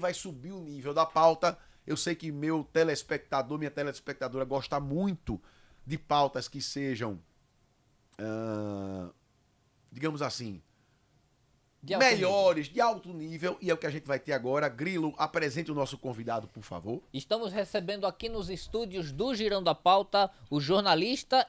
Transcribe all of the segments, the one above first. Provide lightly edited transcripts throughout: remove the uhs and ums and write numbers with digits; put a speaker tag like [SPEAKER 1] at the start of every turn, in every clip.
[SPEAKER 1] vai subir o nível da pauta. Eu sei que meu telespectador, minha telespectadora gosta muito de pautas que sejam, digamos assim,
[SPEAKER 2] De alto nível.
[SPEAKER 1] melhores, de alto nível, e é o que a gente vai ter agora. Grilo, apresente o nosso convidado, por favor.
[SPEAKER 2] Estamos recebendo aqui nos estúdios do Girando a Pauta o jornalista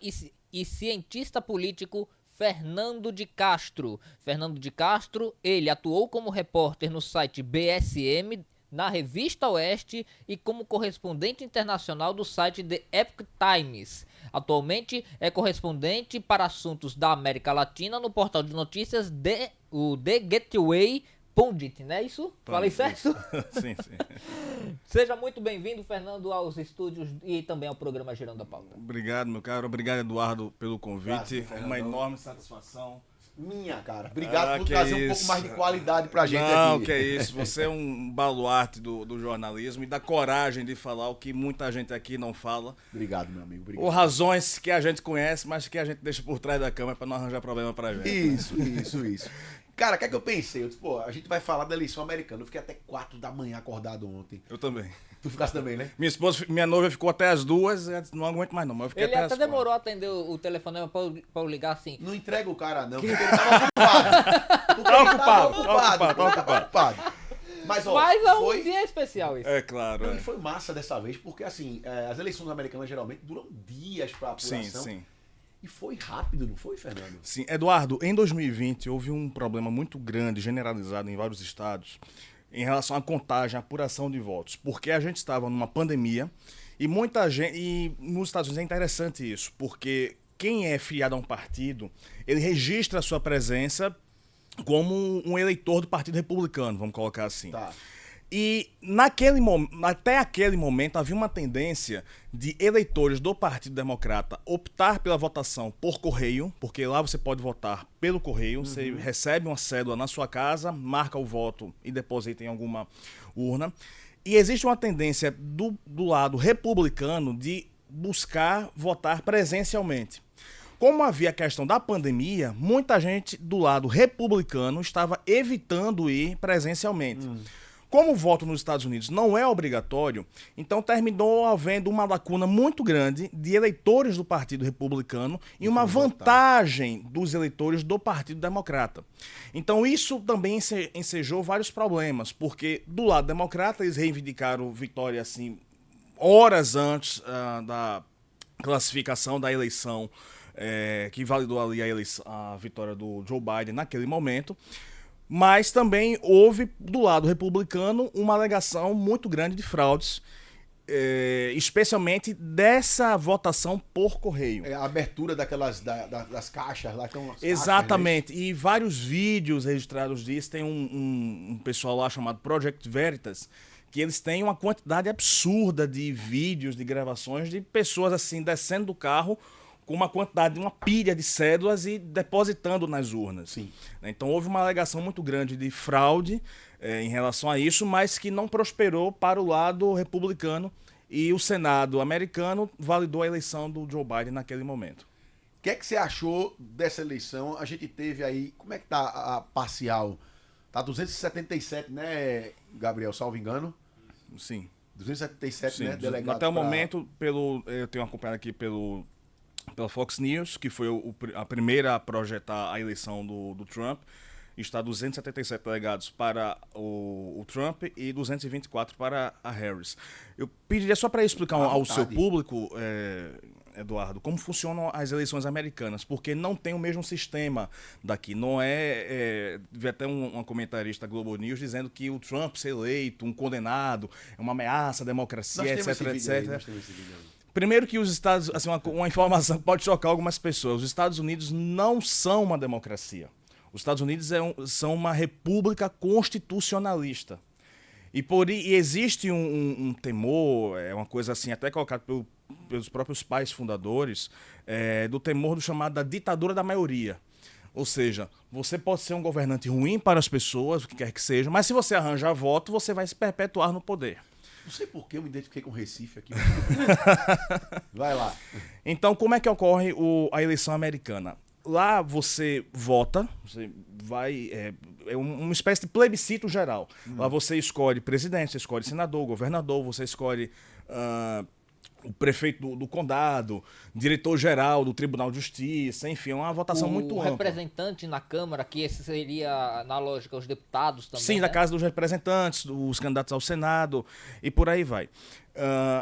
[SPEAKER 2] e cientista político Fernando de Castro. Fernando de Castro, ele atuou como repórter no site BSM, na Revista Oeste e como correspondente internacional do site The Epoch Times. Atualmente é correspondente para assuntos da América Latina no portal de notícias o The Gateway Pundit, não é isso? Falei certo?
[SPEAKER 3] Sim, sim.
[SPEAKER 2] Seja muito bem-vindo, Fernando, aos estúdios e também ao programa Girando a Pauta.
[SPEAKER 3] Obrigado, meu caro. Obrigado, Eduardo, pelo convite.
[SPEAKER 1] Graças, Fernandão.
[SPEAKER 3] Uma enorme satisfação.
[SPEAKER 1] Minha, cara. Obrigado por
[SPEAKER 3] que
[SPEAKER 1] trazer um
[SPEAKER 3] isso.
[SPEAKER 1] pouco mais de qualidade pra gente
[SPEAKER 3] Não,
[SPEAKER 1] aqui.
[SPEAKER 3] que é isso. Você é um baluarte do jornalismo e da coragem de falar o que muita gente aqui não fala.
[SPEAKER 1] Obrigado, meu amigo. Obrigado.
[SPEAKER 3] Ou razões que a gente conhece, mas que a gente deixa por trás da câmera pra não arranjar problema pra gente.
[SPEAKER 1] Isso. Cara, o que é que eu pensei? Eu disse, pô, a gente vai falar da eleição americana. Eu fiquei até 4 da manhã acordado ontem.
[SPEAKER 3] Eu também.
[SPEAKER 1] Tu ficasse também, né?
[SPEAKER 3] Minha noiva ficou até as 2, eu disse, não aguento mais não, mas eu fiquei
[SPEAKER 2] Ele
[SPEAKER 3] até
[SPEAKER 2] até
[SPEAKER 3] as
[SPEAKER 2] demorou a atender o telefonema pra eu ligar assim.
[SPEAKER 1] Não entrega o cara, não, porque ele tava ocupado. Porque ele
[SPEAKER 3] Tá ocupado.
[SPEAKER 1] Mas, ó,
[SPEAKER 2] Mas é um
[SPEAKER 1] foi...
[SPEAKER 2] dia especial isso.
[SPEAKER 3] É claro.
[SPEAKER 1] Não,
[SPEAKER 3] É.
[SPEAKER 1] e foi massa dessa vez, porque assim, as eleições americanas geralmente duram dias pra apuração.
[SPEAKER 3] Sim.
[SPEAKER 1] E foi rápido, não foi, Fernando?
[SPEAKER 3] Sim, Eduardo, em 2020 houve um problema muito grande, generalizado em vários estados, em relação à contagem, à apuração de votos, porque a gente estava numa pandemia e muita gente, e nos Estados Unidos é interessante isso, porque quem é filiado a um partido, ele registra a sua presença como um eleitor do Partido Republicano, vamos colocar assim.
[SPEAKER 1] Tá.
[SPEAKER 3] E até aquele momento havia uma tendência de eleitores do Partido Democrata optar pela votação por correio, porque lá você pode votar pelo correio, você recebe uma cédula na sua casa, marca o voto e deposita em alguma urna. E existe uma tendência do lado republicano de buscar votar presencialmente. Como havia a questão da pandemia, muita gente do lado republicano estava evitando ir presencialmente. Como o voto nos Estados Unidos não é obrigatório, então terminou havendo uma lacuna muito grande de eleitores do Partido Republicano e uma vantagem dos eleitores do Partido Democrata. Então isso também ensejou vários problemas, porque do lado democrata eles reivindicaram vitória assim horas antes da classificação da eleição, que validou ali a vitória do Joe Biden naquele momento. Mas também houve, do lado republicano, uma alegação muito grande de fraudes, especialmente dessa votação por correio.
[SPEAKER 1] A abertura das caixas lá. Então,
[SPEAKER 3] Exatamente, e vários vídeos registrados disso. Tem um pessoal lá chamado Project Veritas, que eles têm uma quantidade absurda de vídeos, de gravações de pessoas assim descendo do carro com uma quantidade, uma pilha de cédulas e depositando nas urnas.
[SPEAKER 1] Sim.
[SPEAKER 3] Então houve uma alegação muito grande de fraude em relação a isso, mas que não prosperou para o lado republicano e o Senado americano validou a eleição do Joe Biden naquele momento.
[SPEAKER 1] O que é que você achou dessa eleição? A gente teve aí, como é que tá a parcial? Tá 277, né, Gabriel, salvo engano?
[SPEAKER 3] Sim.
[SPEAKER 1] 277,
[SPEAKER 3] Sim.
[SPEAKER 1] né, delegados.
[SPEAKER 3] Até o momento, eu tenho acompanhado aqui pela Fox News, que foi a primeira a projetar a eleição do Trump, está 277 delegados para o Trump e 224 para a Harris. Eu pediria só para explicar ao seu público, Eduardo, como funcionam as eleições americanas, porque não tem o mesmo sistema daqui. Não vi até uma comentarista Globo News dizendo que o Trump ser eleito, um condenado, é uma ameaça à democracia, etc, etc. Primeiro que os Estados... Assim, uma informação que pode chocar algumas pessoas. Os Estados Unidos não são uma democracia. Os Estados Unidos são uma república constitucionalista. E existe um temor, uma coisa assim, até colocado pelos próprios pais fundadores, do temor do chamado da ditadura da maioria. Ou seja, você pode ser um governante ruim para as pessoas, o que quer que seja, mas se você arranjar voto, você vai se perpetuar no poder.
[SPEAKER 1] Não sei por que eu me identifiquei com Recife aqui. Vai lá.
[SPEAKER 3] Então, como é que ocorre a eleição americana? Lá você vota, você vai é uma espécie de plebiscito geral. Lá você escolhe presidente, você escolhe senador, governador, você escolhe o prefeito do condado, diretor-geral do Tribunal de Justiça, enfim, é uma votação muito
[SPEAKER 2] O
[SPEAKER 3] ampla.
[SPEAKER 2] representante na Câmara, que esse seria, na lógica, os deputados também,
[SPEAKER 3] Sim,
[SPEAKER 2] né?
[SPEAKER 3] da Casa dos Representantes, os candidatos ao Senado e por aí vai.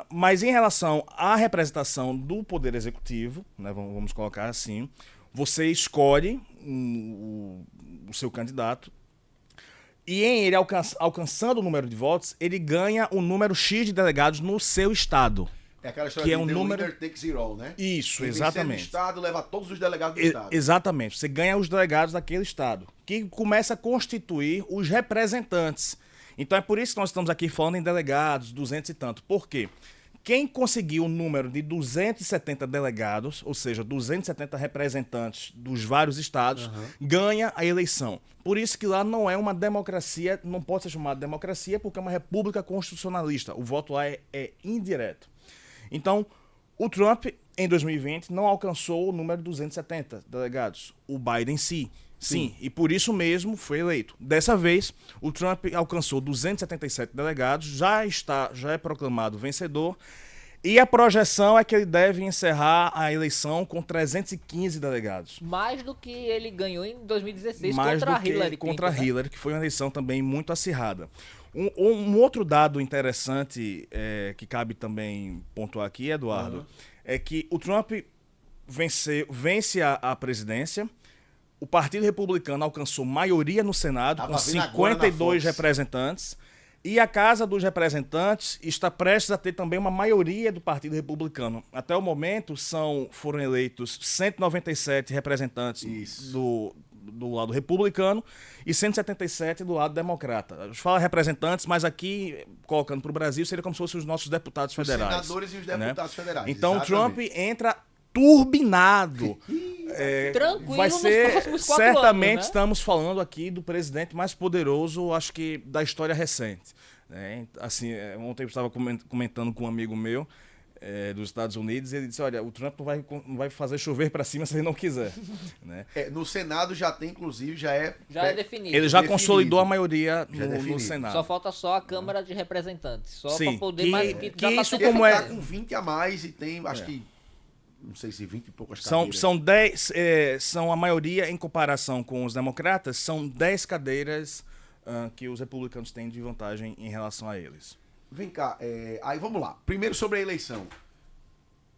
[SPEAKER 3] Mas em relação à representação do Poder Executivo, né, vamos colocar assim, você escolhe o seu candidato e em ele alcançando o número de votos, ele ganha o número X de delegados no seu estado.
[SPEAKER 1] É aquela história
[SPEAKER 3] Que é
[SPEAKER 1] de
[SPEAKER 3] um
[SPEAKER 1] the
[SPEAKER 3] número-
[SPEAKER 1] winner takes it all, né?
[SPEAKER 3] Isso,
[SPEAKER 1] Quem vencer
[SPEAKER 3] exatamente.
[SPEAKER 1] no estado leva todos os delegados do estado.
[SPEAKER 3] Exatamente. Você ganha os delegados daquele estado, que começa a constituir os representantes. Então é por isso que nós estamos aqui falando em delegados, 200 e tanto. Por quê? Quem conseguiu o número de 270 delegados, ou seja, 270 representantes dos vários estados, ganha a eleição. Por isso que lá não é uma democracia, não pode ser chamada de democracia, porque é uma república constitucionalista. O voto lá é indireto. Então, o Trump, em 2020, não alcançou o número de 270 delegados. O Biden, sim. E por isso mesmo foi eleito. Dessa vez, o Trump alcançou 277 delegados, já é proclamado vencedor, e a projeção é que ele deve encerrar a eleição com 315 delegados.
[SPEAKER 2] Mais do que ele ganhou em 2016
[SPEAKER 3] Mais
[SPEAKER 2] contra
[SPEAKER 3] do
[SPEAKER 2] a
[SPEAKER 3] que
[SPEAKER 2] Hillary
[SPEAKER 3] contra a
[SPEAKER 2] Clinton, né?
[SPEAKER 3] Hillary, que foi uma eleição também muito acirrada. Um outro dado interessante que cabe também pontuar aqui, Eduardo, é que o Trump vence a presidência, o Partido Republicano alcançou maioria no Senado,
[SPEAKER 1] Tava
[SPEAKER 3] com
[SPEAKER 1] vendo agora na
[SPEAKER 3] 52
[SPEAKER 1] Fox.
[SPEAKER 3] representantes, e a Casa dos Representantes está prestes a ter também uma maioria do Partido Republicano. Até o momento, foram eleitos 197 representantes
[SPEAKER 1] Isso.
[SPEAKER 3] do lado republicano e 177 do lado democrata. A gente fala representantes, mas aqui, colocando para o Brasil, seria como se fossem os nossos deputados
[SPEAKER 1] Os
[SPEAKER 3] federais.
[SPEAKER 1] senadores e os deputados federais.
[SPEAKER 3] Então,
[SPEAKER 1] exatamente.
[SPEAKER 3] Trump entra turbinado.
[SPEAKER 2] Tranquilo
[SPEAKER 3] Vai
[SPEAKER 2] nos
[SPEAKER 3] ser,
[SPEAKER 2] próximos 4
[SPEAKER 3] certamente
[SPEAKER 2] anos, né?
[SPEAKER 3] estamos falando aqui do presidente mais poderoso, acho que da história recente. Né? Assim, ontem eu estava comentando com um amigo meu dos Estados Unidos, e ele disse, olha, o Trump não vai fazer chover para cima se ele não quiser. Né?
[SPEAKER 1] No Senado já tem, inclusive, já é
[SPEAKER 2] definido.
[SPEAKER 3] Ele já
[SPEAKER 1] definido.
[SPEAKER 3] consolidou a maioria
[SPEAKER 1] Já
[SPEAKER 3] no
[SPEAKER 1] definido.
[SPEAKER 3] Senado.
[SPEAKER 2] Só falta só a Câmara de Representantes. Só
[SPEAKER 3] Sim,
[SPEAKER 2] para poder
[SPEAKER 3] que-
[SPEAKER 2] mais
[SPEAKER 3] que
[SPEAKER 2] já tá
[SPEAKER 3] isso
[SPEAKER 2] tendo-
[SPEAKER 3] como
[SPEAKER 1] ele
[SPEAKER 3] é-
[SPEAKER 1] tá com 20 a mais e tem, acho que, não sei se 20 e poucas
[SPEAKER 3] São
[SPEAKER 1] cadeiras.
[SPEAKER 3] 10, são a maioria em comparação com os democratas, são 10 cadeiras que os republicanos têm de vantagem em relação a eles.
[SPEAKER 1] Vem cá, aí vamos lá. Primeiro sobre a eleição.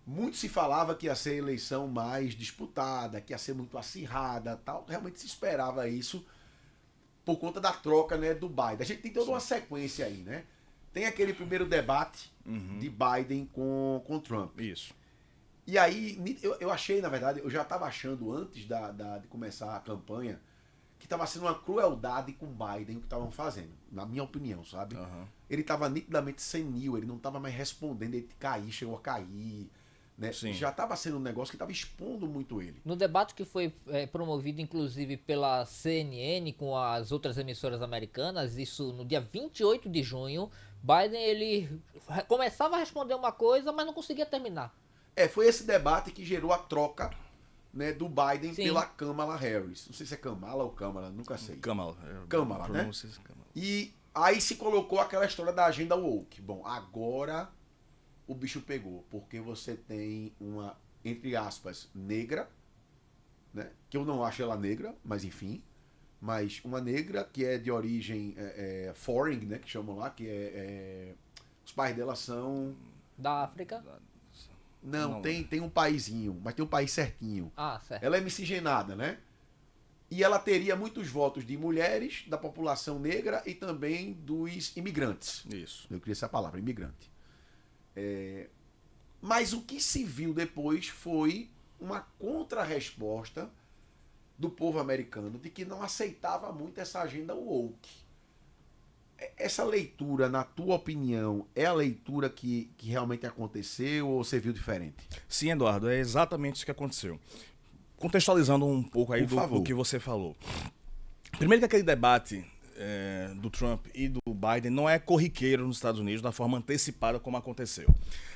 [SPEAKER 1] Muito se falava que ia ser a eleição mais disputada, que ia ser muito acirrada, tal. Realmente se esperava isso por conta da troca, né, do Biden. A gente tem toda uma sequência aí, né? Tem aquele primeiro debate de Biden com Trump.
[SPEAKER 3] Isso.
[SPEAKER 1] E aí, eu achei, na verdade, eu já estava achando antes de começar a campanha que estava sendo uma crueldade com Biden o que estavam fazendo, na minha opinião, sabe? Ele estava nitidamente senil, ele não estava mais respondendo, ele chegou a cair, né?
[SPEAKER 3] Sim.
[SPEAKER 1] Já estava sendo um negócio que estava expondo muito ele.
[SPEAKER 2] No debate que foi promovido, inclusive, pela CNN com as outras emissoras americanas, isso no dia 28 de junho, Biden, ele começava a responder uma coisa, mas não conseguia terminar.
[SPEAKER 1] Foi esse debate que gerou a troca, né, do Biden
[SPEAKER 2] Sim.
[SPEAKER 1] pela Kamala Harris. Não sei se é Kamala ou Câmara, nunca sei.
[SPEAKER 3] Kamala.
[SPEAKER 1] Kamala, né?
[SPEAKER 3] Kamala.
[SPEAKER 1] E aí se colocou aquela história da agenda woke. Bom, agora o bicho pegou, porque você tem uma, entre aspas, negra, né? Que eu não acho ela negra, mas enfim. Mas uma negra que é de origem foreign, né? Que chamam lá, que os pais dela são...
[SPEAKER 2] Da África.
[SPEAKER 1] Não, tem um paizinho, mas tem um país certinho.
[SPEAKER 2] Ah, certo.
[SPEAKER 1] Ela é miscigenada, né? E ela teria muitos votos de mulheres, da população negra e também dos imigrantes.
[SPEAKER 3] Isso.
[SPEAKER 1] Eu queria essa palavra, imigrante. Mas o que se viu depois foi uma contra-resposta do povo americano de que não aceitava muito essa agenda woke. Essa leitura, na tua opinião, é a leitura que realmente aconteceu ou você viu diferente?
[SPEAKER 3] Sim, Eduardo, é exatamente isso que aconteceu. Contextualizando um pouco aí
[SPEAKER 1] Por favor.
[SPEAKER 3] do que você falou. Primeiro que aquele debate do Trump e do Biden não é corriqueiro nos Estados Unidos da forma antecipada como aconteceu.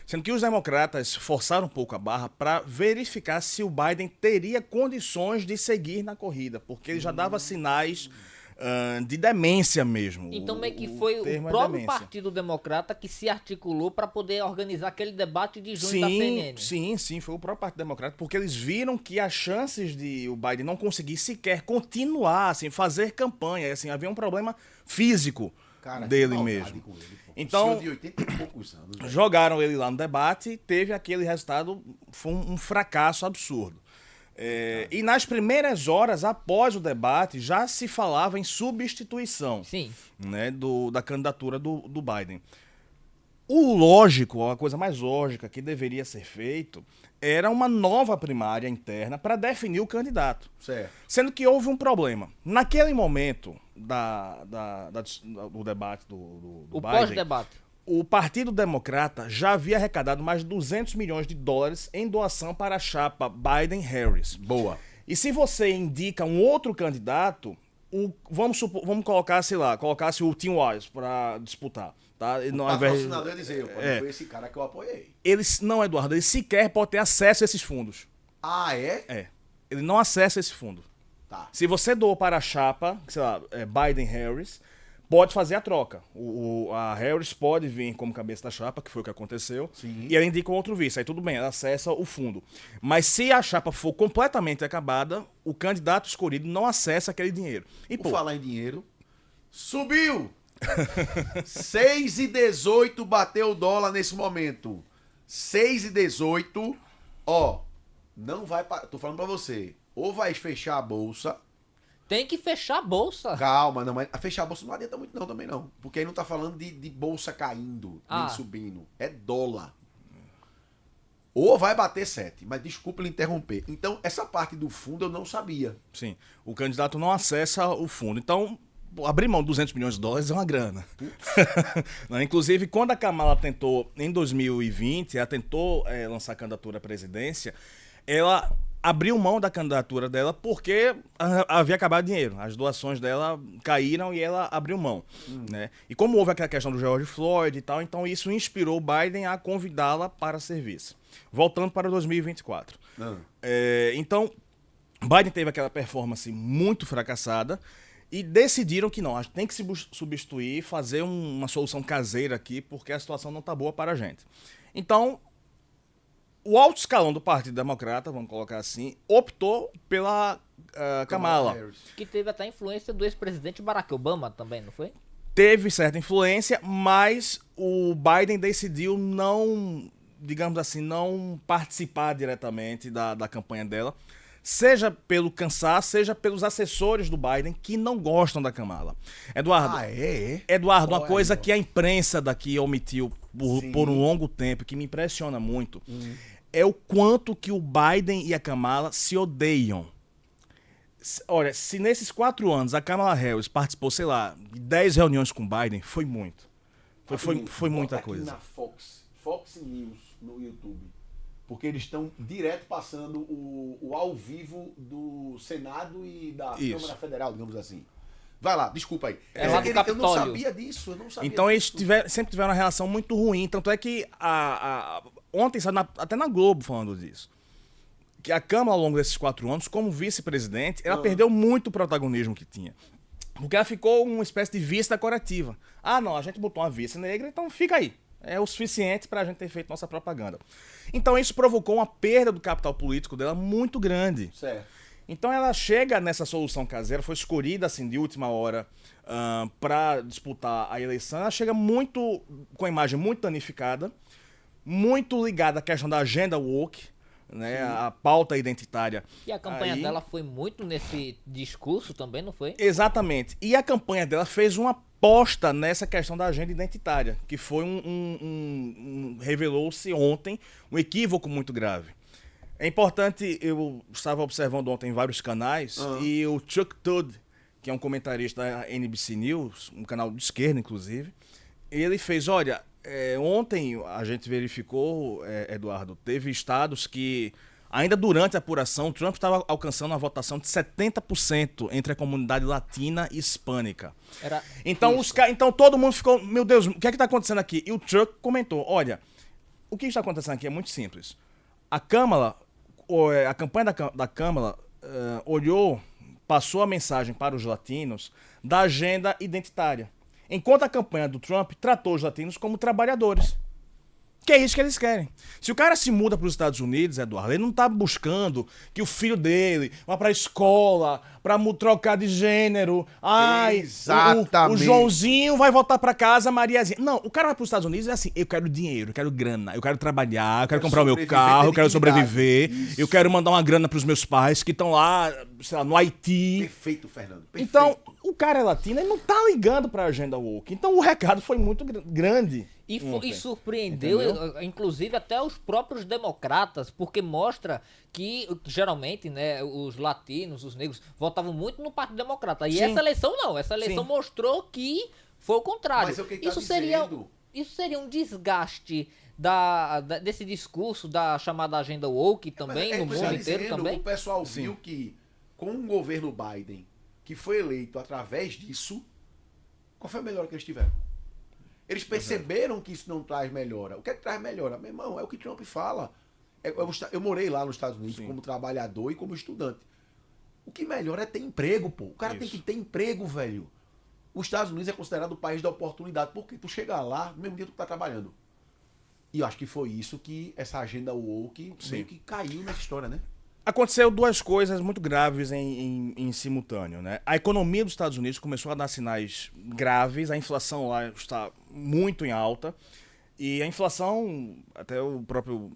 [SPEAKER 3] Sendo que os democratas forçaram um pouco a barra para verificar se o Biden teria condições de seguir na corrida, porque ele já dava sinais de demência mesmo.
[SPEAKER 2] Então meio que foi o
[SPEAKER 3] termo é
[SPEAKER 2] próprio
[SPEAKER 3] demência.
[SPEAKER 2] Partido Democrata que se articulou para poder organizar aquele debate de junho da
[SPEAKER 3] Sim,
[SPEAKER 2] CNN.
[SPEAKER 3] sim, foi o próprio Partido Democrata, porque eles viram que as chances de o Biden não conseguir sequer continuar, assim, fazer campanha, assim, havia um problema físico
[SPEAKER 1] Cara,
[SPEAKER 3] dele
[SPEAKER 1] que maldade
[SPEAKER 3] mesmo.
[SPEAKER 1] com ele, pô.
[SPEAKER 3] Então,
[SPEAKER 1] Um senhor de 80 e poucos anos. velho.
[SPEAKER 3] jogaram ele lá no debate, teve aquele resultado, foi um fracasso absurdo. E nas primeiras horas após o debate já se falava em substituição,
[SPEAKER 2] Sim.
[SPEAKER 3] né, da candidatura do Biden. O lógico, a coisa mais lógica que deveria ser feito era uma nova primária interna para definir o candidato.
[SPEAKER 1] Certo.
[SPEAKER 3] Sendo que houve um problema. Naquele momento do debate do
[SPEAKER 2] O
[SPEAKER 3] Biden,
[SPEAKER 2] pós-debate.
[SPEAKER 3] o Partido Democrata já havia arrecadado mais de 200 milhões de dólares em doação para a chapa Biden-Harris.
[SPEAKER 1] Boa.
[SPEAKER 3] E se você indica um outro candidato, vamos colocar, sei lá, colocasse o Tim Wise para disputar. Tá? E
[SPEAKER 1] O
[SPEAKER 3] não, ao invés-
[SPEAKER 1] patrocinador ia dizer, pô, não foi esse cara que eu apoiei.
[SPEAKER 3] não, Eduardo, ele sequer pode ter acesso a esses fundos.
[SPEAKER 1] Ah, é?
[SPEAKER 3] Ele não acessa esse fundo.
[SPEAKER 1] Tá.
[SPEAKER 3] Se você doou para a chapa, sei lá, Biden-Harris, pode fazer a troca. A Harris pode vir como cabeça da chapa, que foi o que aconteceu,
[SPEAKER 1] Sim.
[SPEAKER 3] e ela indica um outro vice. Aí tudo bem, ela acessa o fundo. Mas se a chapa for completamente acabada, o candidato escolhido não acessa aquele dinheiro. E,
[SPEAKER 1] Por falar em dinheiro, subiu! 6,18 bateu o dólar nesse momento. 6,18. Ó, não vai... Tô falando pra você. Ou vai fechar a bolsa...
[SPEAKER 2] Tem que fechar a bolsa.
[SPEAKER 1] Calma, não, mas fechar a bolsa não adianta muito não também não. Porque aí não tá falando de bolsa caindo,
[SPEAKER 2] Ah.
[SPEAKER 1] nem subindo. É dólar. Ou vai bater 7, mas desculpa lhe interromper. Então, essa parte do fundo eu não sabia.
[SPEAKER 3] Sim, o candidato não acessa o fundo. Então, abrir mão de 200 milhões de dólares é uma grana. Não, inclusive, quando a Kamala tentou, em 2020, ela tentou lançar a candidatura à presidência, ela abriu mão da candidatura dela porque havia acabado o dinheiro. As doações dela caíram e ela abriu mão. Né? E como houve aquela questão do George Floyd e tal, então isso inspirou o Biden a convidá-la para ser vice. Voltando para 2024. Então, Biden teve aquela performance muito fracassada e decidiram que não, a gente tem que se substituir, fazer uma solução caseira aqui, porque a situação não está boa para a gente. Então, o alto escalão do Partido Democrata, vamos colocar assim, optou pela Kamala.
[SPEAKER 1] Harris.
[SPEAKER 2] Que teve até a influência do ex-presidente Barack Obama também, não foi?
[SPEAKER 3] Teve certa influência, mas o Biden decidiu não, digamos assim, não participar diretamente da campanha dela, seja pelo cansaço, seja pelos assessores do Biden que não gostam da Kamala. Eduardo, Eduardo, uma
[SPEAKER 1] Olha
[SPEAKER 3] coisa
[SPEAKER 1] aí, ó.
[SPEAKER 3] que a imprensa daqui omitiu
[SPEAKER 1] Sim.
[SPEAKER 3] por um longo tempo, que me impressiona muito, é o quanto que o Biden e a Kamala se odeiam. Olha, se nesses 4 anos a Kamala Harris participou, sei lá, de 10 reuniões com o Biden, foi muito. Foi muita
[SPEAKER 1] Bota aqui
[SPEAKER 3] coisa.
[SPEAKER 1] na Fox News no YouTube. Porque eles estão direto passando o ao vivo do Senado e da
[SPEAKER 3] Isso.
[SPEAKER 1] Câmara Federal, digamos assim. Vai lá, desculpa aí.
[SPEAKER 2] É lá do
[SPEAKER 1] eu não
[SPEAKER 2] Capitólio.
[SPEAKER 1] sabia disso, eu não sabia
[SPEAKER 3] Então eles
[SPEAKER 1] disso.
[SPEAKER 3] sempre tiveram uma relação muito ruim. Tanto é que ontem saiu até na Globo falando disso. Que a Câmara, ao longo desses 4 anos, como vice-presidente, ela perdeu muito o protagonismo que tinha. Porque ela ficou uma espécie de vice decorativa. Ah, não, a gente botou uma vice negra, então fica aí. É o suficiente pra gente ter feito nossa propaganda. Então isso provocou uma perda do capital político dela muito grande.
[SPEAKER 1] Certo.
[SPEAKER 3] Então ela chega nessa solução caseira, foi escolhida assim de última hora para disputar a eleição. Ela chega muito com a imagem muito danificada, muito ligada à questão da agenda woke, né, a pauta identitária.
[SPEAKER 2] E a campanha
[SPEAKER 3] Aí-
[SPEAKER 2] dela foi muito nesse discurso também, não foi?
[SPEAKER 3] Exatamente. E a campanha dela fez uma aposta nessa questão da agenda identitária, que foi revelou-se ontem um equívoco muito grave. É importante, eu estava observando ontem em vários canais, e o Chuck Todd, que é um comentarista da NBC News, um canal de esquerda, inclusive, ele fez, olha, ontem a gente verificou, Eduardo, teve estados que, ainda durante a apuração, Trump estava alcançando uma votação de 70% entre a comunidade latina e hispânica.
[SPEAKER 2] Era
[SPEAKER 3] Então,
[SPEAKER 2] isso.
[SPEAKER 3] então todo mundo ficou, meu Deus, o que é que está acontecendo aqui? E o Chuck comentou, olha, o que está acontecendo aqui é muito simples. A Câmara, a campanha da Câmara olhou passou a mensagem para os latinos da agenda identitária. Enquanto a campanha do Trump tratou os latinos como trabalhadores. Que é isso que eles querem. Se o cara se muda para os Estados Unidos, Eduardo, ele não tá buscando que o filho dele vá para a escola, para trocar de gênero. Ai, o Joãozinho vai voltar para casa, Mariazinha. Não, o cara vai para os Estados Unidos e é assim, eu quero dinheiro, eu quero grana, eu quero trabalhar, eu quero comprar o meu carro, eu quero sobreviver, eu quero mandar uma grana para os meus pais que estão lá, sei lá, no Haiti.
[SPEAKER 1] Perfeito, Fernando. Perfeito.
[SPEAKER 3] Então, o cara é latino, ele não tá ligando para a agenda woke. Então, o recado foi muito grande.
[SPEAKER 2] E surpreendeu, inclusive, até os próprios democratas, porque mostra que, geralmente, né, os latinos, os negros, votavam muito no Partido Democrata. E
[SPEAKER 3] Sim.
[SPEAKER 2] essa eleição não. Essa eleição mostrou que foi o contrário.
[SPEAKER 1] Mas é o que ele tá
[SPEAKER 2] isso
[SPEAKER 1] dizendo.
[SPEAKER 2] seria um desgaste desse discurso da chamada agenda woke também, no mundo inteiro também.
[SPEAKER 1] O pessoal viu que, com o governo Biden, que foi eleito através disso, qual foi a melhora que eles tiveram? Eles perceberam que isso não traz melhora. O que é que traz melhora? Meu irmão, é o que Trump fala. Eu morei lá nos Estados Unidos como trabalhador e como estudante. O que melhora é ter emprego, pô. O cara tem que ter emprego, velho. Os Estados Unidos é considerado o país da oportunidade. Porque tu chega lá, no mesmo dia tu tá trabalhando. E eu acho que foi isso que essa agenda woke meio que caiu nessa história, né?
[SPEAKER 3] Aconteceu duas coisas muito graves em simultâneo, né? A economia dos Estados Unidos começou a dar sinais graves, a inflação lá está muito em alta, e a inflação, até o próprio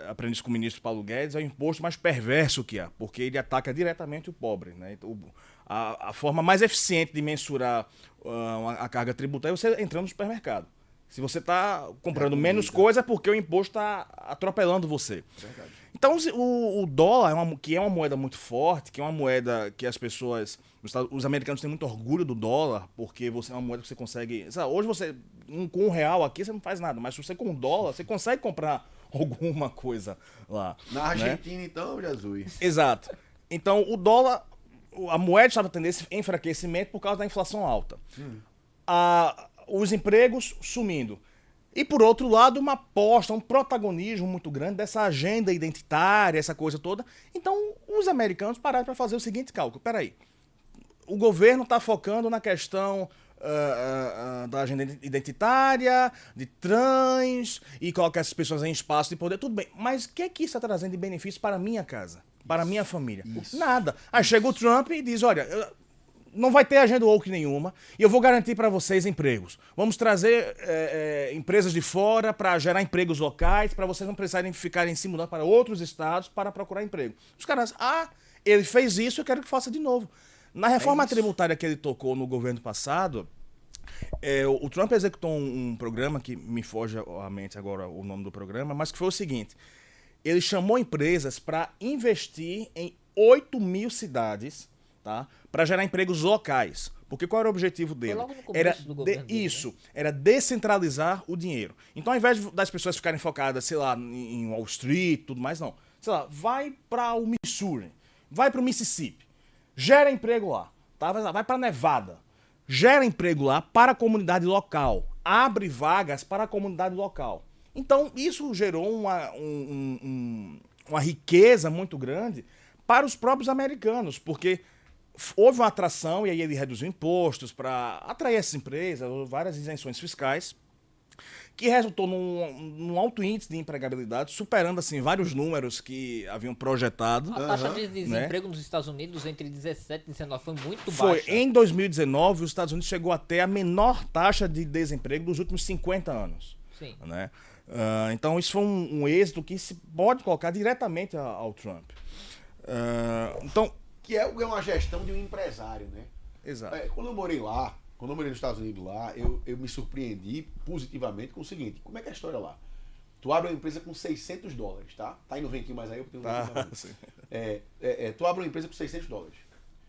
[SPEAKER 3] aprendi isso com o ministro Paulo Guedes, é o imposto mais perverso que há, porque ele ataca diretamente o pobre, né? Então, a forma mais eficiente de mensurar a carga tributária é você entrando no supermercado. Se você está comprando menos coisa é porque o imposto está atropelando você. Verdade. Então o dólar, que é uma moeda muito forte, que é uma moeda que as pessoas, os americanos têm muito orgulho do dólar, porque você é uma moeda que você consegue... Sabe, hoje você, com R$1 aqui, você não faz nada, mas se você com dólar, você consegue comprar alguma coisa lá.
[SPEAKER 1] Na Argentina, né? Então, Jesus.
[SPEAKER 3] Exato. Então o dólar, a moeda estava tendo esse enfraquecimento por causa da inflação alta. Os empregos sumindo. E, por outro lado, uma aposta, um protagonismo muito grande dessa agenda identitária, essa coisa toda. Então, os americanos pararam para fazer o seguinte cálculo. Peraí, o governo está focando na questão da agenda identitária, de trans, e colocar essas pessoas em espaço de poder. Tudo bem, mas o que é que isso está trazendo de benefício para a minha casa, para a minha família? Isso. Nada. Aí chega o Trump e diz, olha... Não vai ter agenda woke nenhuma e eu vou garantir para vocês empregos. Vamos trazer empresas de fora para gerar empregos locais, para vocês não precisarem ficarem se mudando para outros estados para procurar emprego. Os caras, ele fez isso, eu quero que faça de novo. Na reforma tributária que ele tocou no governo passado, o Trump executou um programa, que me foge à mente agora o nome do programa, mas que foi o seguinte, ele chamou empresas para investir em 8.000 cidades, tá? Para gerar empregos locais. Porque qual era o objetivo dele?
[SPEAKER 2] Foi logo no começo do governo dele, né?
[SPEAKER 3] Era descentralizar o dinheiro. Então, ao invés das pessoas ficarem focadas, sei lá, em Wall Street e tudo mais, não. Sei lá, vai para o Missouri, vai para o Mississippi, gera emprego lá, tá? Vai para Nevada, gera emprego lá para a comunidade local, abre vagas para a comunidade local. Então, isso gerou uma riqueza muito grande para os próprios americanos, porque houve uma atração e aí ele reduziu impostos para atrair essas empresas, várias isenções fiscais, que resultou num alto índice de empregabilidade, superando assim vários números que haviam projetado.
[SPEAKER 2] A taxa de desemprego nos Estados Unidos entre 17 e 19 foi muito
[SPEAKER 3] baixa.
[SPEAKER 2] Foi.
[SPEAKER 3] Em 2019, os Estados Unidos chegou a ter a menor taxa de desemprego dos últimos 50 anos.
[SPEAKER 2] Sim.
[SPEAKER 3] Né? Então isso foi um êxito que se pode colocar diretamente ao Trump. Então,
[SPEAKER 1] que é uma gestão de um empresário, né?
[SPEAKER 3] Exato.
[SPEAKER 1] Quando eu morei nos Estados Unidos lá, eu me surpreendi positivamente com o seguinte, como é que é a história lá? Tu abre uma empresa com $600, tá? Tá indo ventinho mais aí, eu tenho tu abre uma empresa com $600.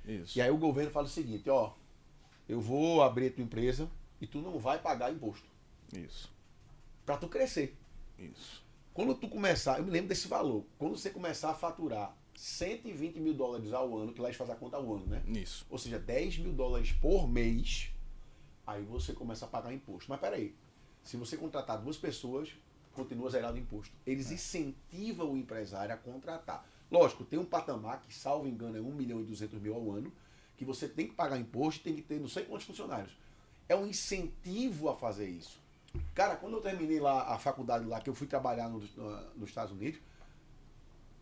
[SPEAKER 3] Isso.
[SPEAKER 1] E aí o governo fala o seguinte, ó, eu vou abrir a tua empresa e tu não vai pagar imposto.
[SPEAKER 3] Isso.
[SPEAKER 1] Pra tu crescer.
[SPEAKER 3] Isso.
[SPEAKER 1] Quando tu começar, eu me lembro desse valor, quando você começar a faturar $120 mil ao ano, que lá eles fazem a conta ao ano, né?
[SPEAKER 3] Isso.
[SPEAKER 1] Ou seja, $10 mil por mês, aí você começa a pagar imposto. Mas peraí, se você contratar 2 pessoas, continua zerado o imposto. Eles incentivam o empresário a contratar. Lógico, tem um patamar que, salvo engano, é 1.200.000 ao ano, que você tem que pagar imposto e tem que ter não sei quantos funcionários. É um incentivo a fazer isso. Cara, quando eu terminei lá a faculdade lá, que eu fui trabalhar nos Estados Unidos,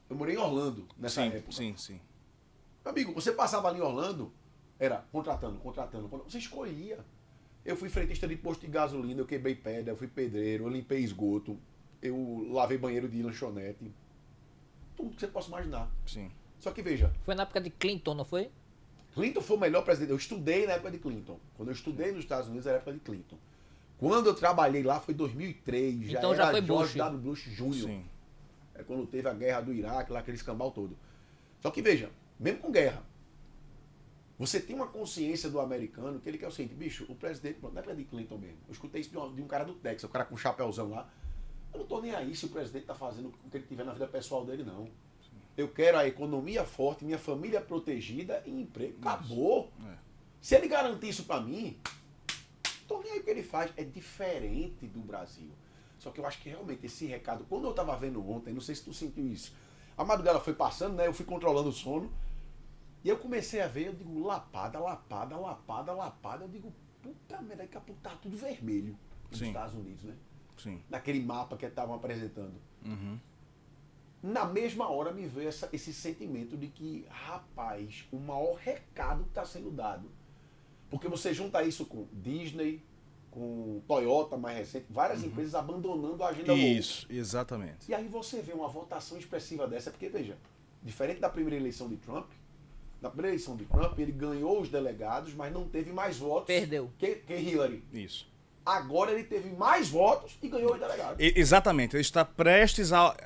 [SPEAKER 1] eu morei em Orlando nessa época.
[SPEAKER 3] Sim, sim.
[SPEAKER 1] Meu amigo, você passava ali em Orlando, era contratando. Você escolhia. Eu fui frentista de posto de gasolina, eu quebrei pedra, eu fui pedreiro, eu limpei esgoto, eu lavei banheiro de lanchonete. Tudo que você possa imaginar.
[SPEAKER 3] Sim.
[SPEAKER 1] Só que veja,
[SPEAKER 2] Foi na época de Clinton, não foi?
[SPEAKER 1] Clinton foi o melhor presidente. Eu estudei na época de Clinton. Quando eu estudei nos Estados Unidos, era a época de Clinton. Quando eu trabalhei lá foi 2003.
[SPEAKER 2] Então já
[SPEAKER 1] era
[SPEAKER 2] foi
[SPEAKER 1] George
[SPEAKER 2] Bush.
[SPEAKER 1] W. Bush Jr.
[SPEAKER 3] Sim.
[SPEAKER 1] É quando teve a guerra do Iraque, lá aquele escambau todo. Só que veja, mesmo com guerra, você tem uma consciência do americano que ele quer o seguinte, bicho, o presidente, não é de Clinton mesmo. Eu escutei isso de um cara do Texas, o cara com um chapéuzão lá. Eu não tô nem aí se o presidente tá fazendo o que ele tiver na vida pessoal dele, não. Eu quero a economia forte, minha família protegida e emprego. Acabou. Se ele garantir isso pra mim, tô nem aí o que ele faz. É diferente do Brasil. Só que eu acho que realmente esse recado, quando eu tava vendo ontem, não sei se tu sentiu isso, a madrugada foi passando, né? Eu fui controlando o sono. E eu comecei a ver, eu digo, lapada. Eu digo, puta merda, daqui a pouco tá tudo vermelho nos
[SPEAKER 3] Sim.
[SPEAKER 1] Estados Unidos, né?
[SPEAKER 3] Sim.
[SPEAKER 1] Naquele mapa que estavam apresentando.
[SPEAKER 3] Uhum.
[SPEAKER 1] Na mesma hora me veio esse sentimento de que, rapaz, o maior recado está sendo dado. Porque você junta isso com Disney, com Toyota mais recente, várias empresas abandonando a agenda woke.
[SPEAKER 3] Isso, exatamente.
[SPEAKER 1] E aí você vê uma votação expressiva dessa, porque veja, diferente da primeira eleição de Trump, na primeira eleição de Trump ele ganhou os delegados, mas não teve mais votos
[SPEAKER 2] Perdeu.
[SPEAKER 1] que Hillary.
[SPEAKER 3] Isso.
[SPEAKER 1] Agora ele teve mais votos e ganhou os delegados.
[SPEAKER 3] Exatamente, ele está prestes a.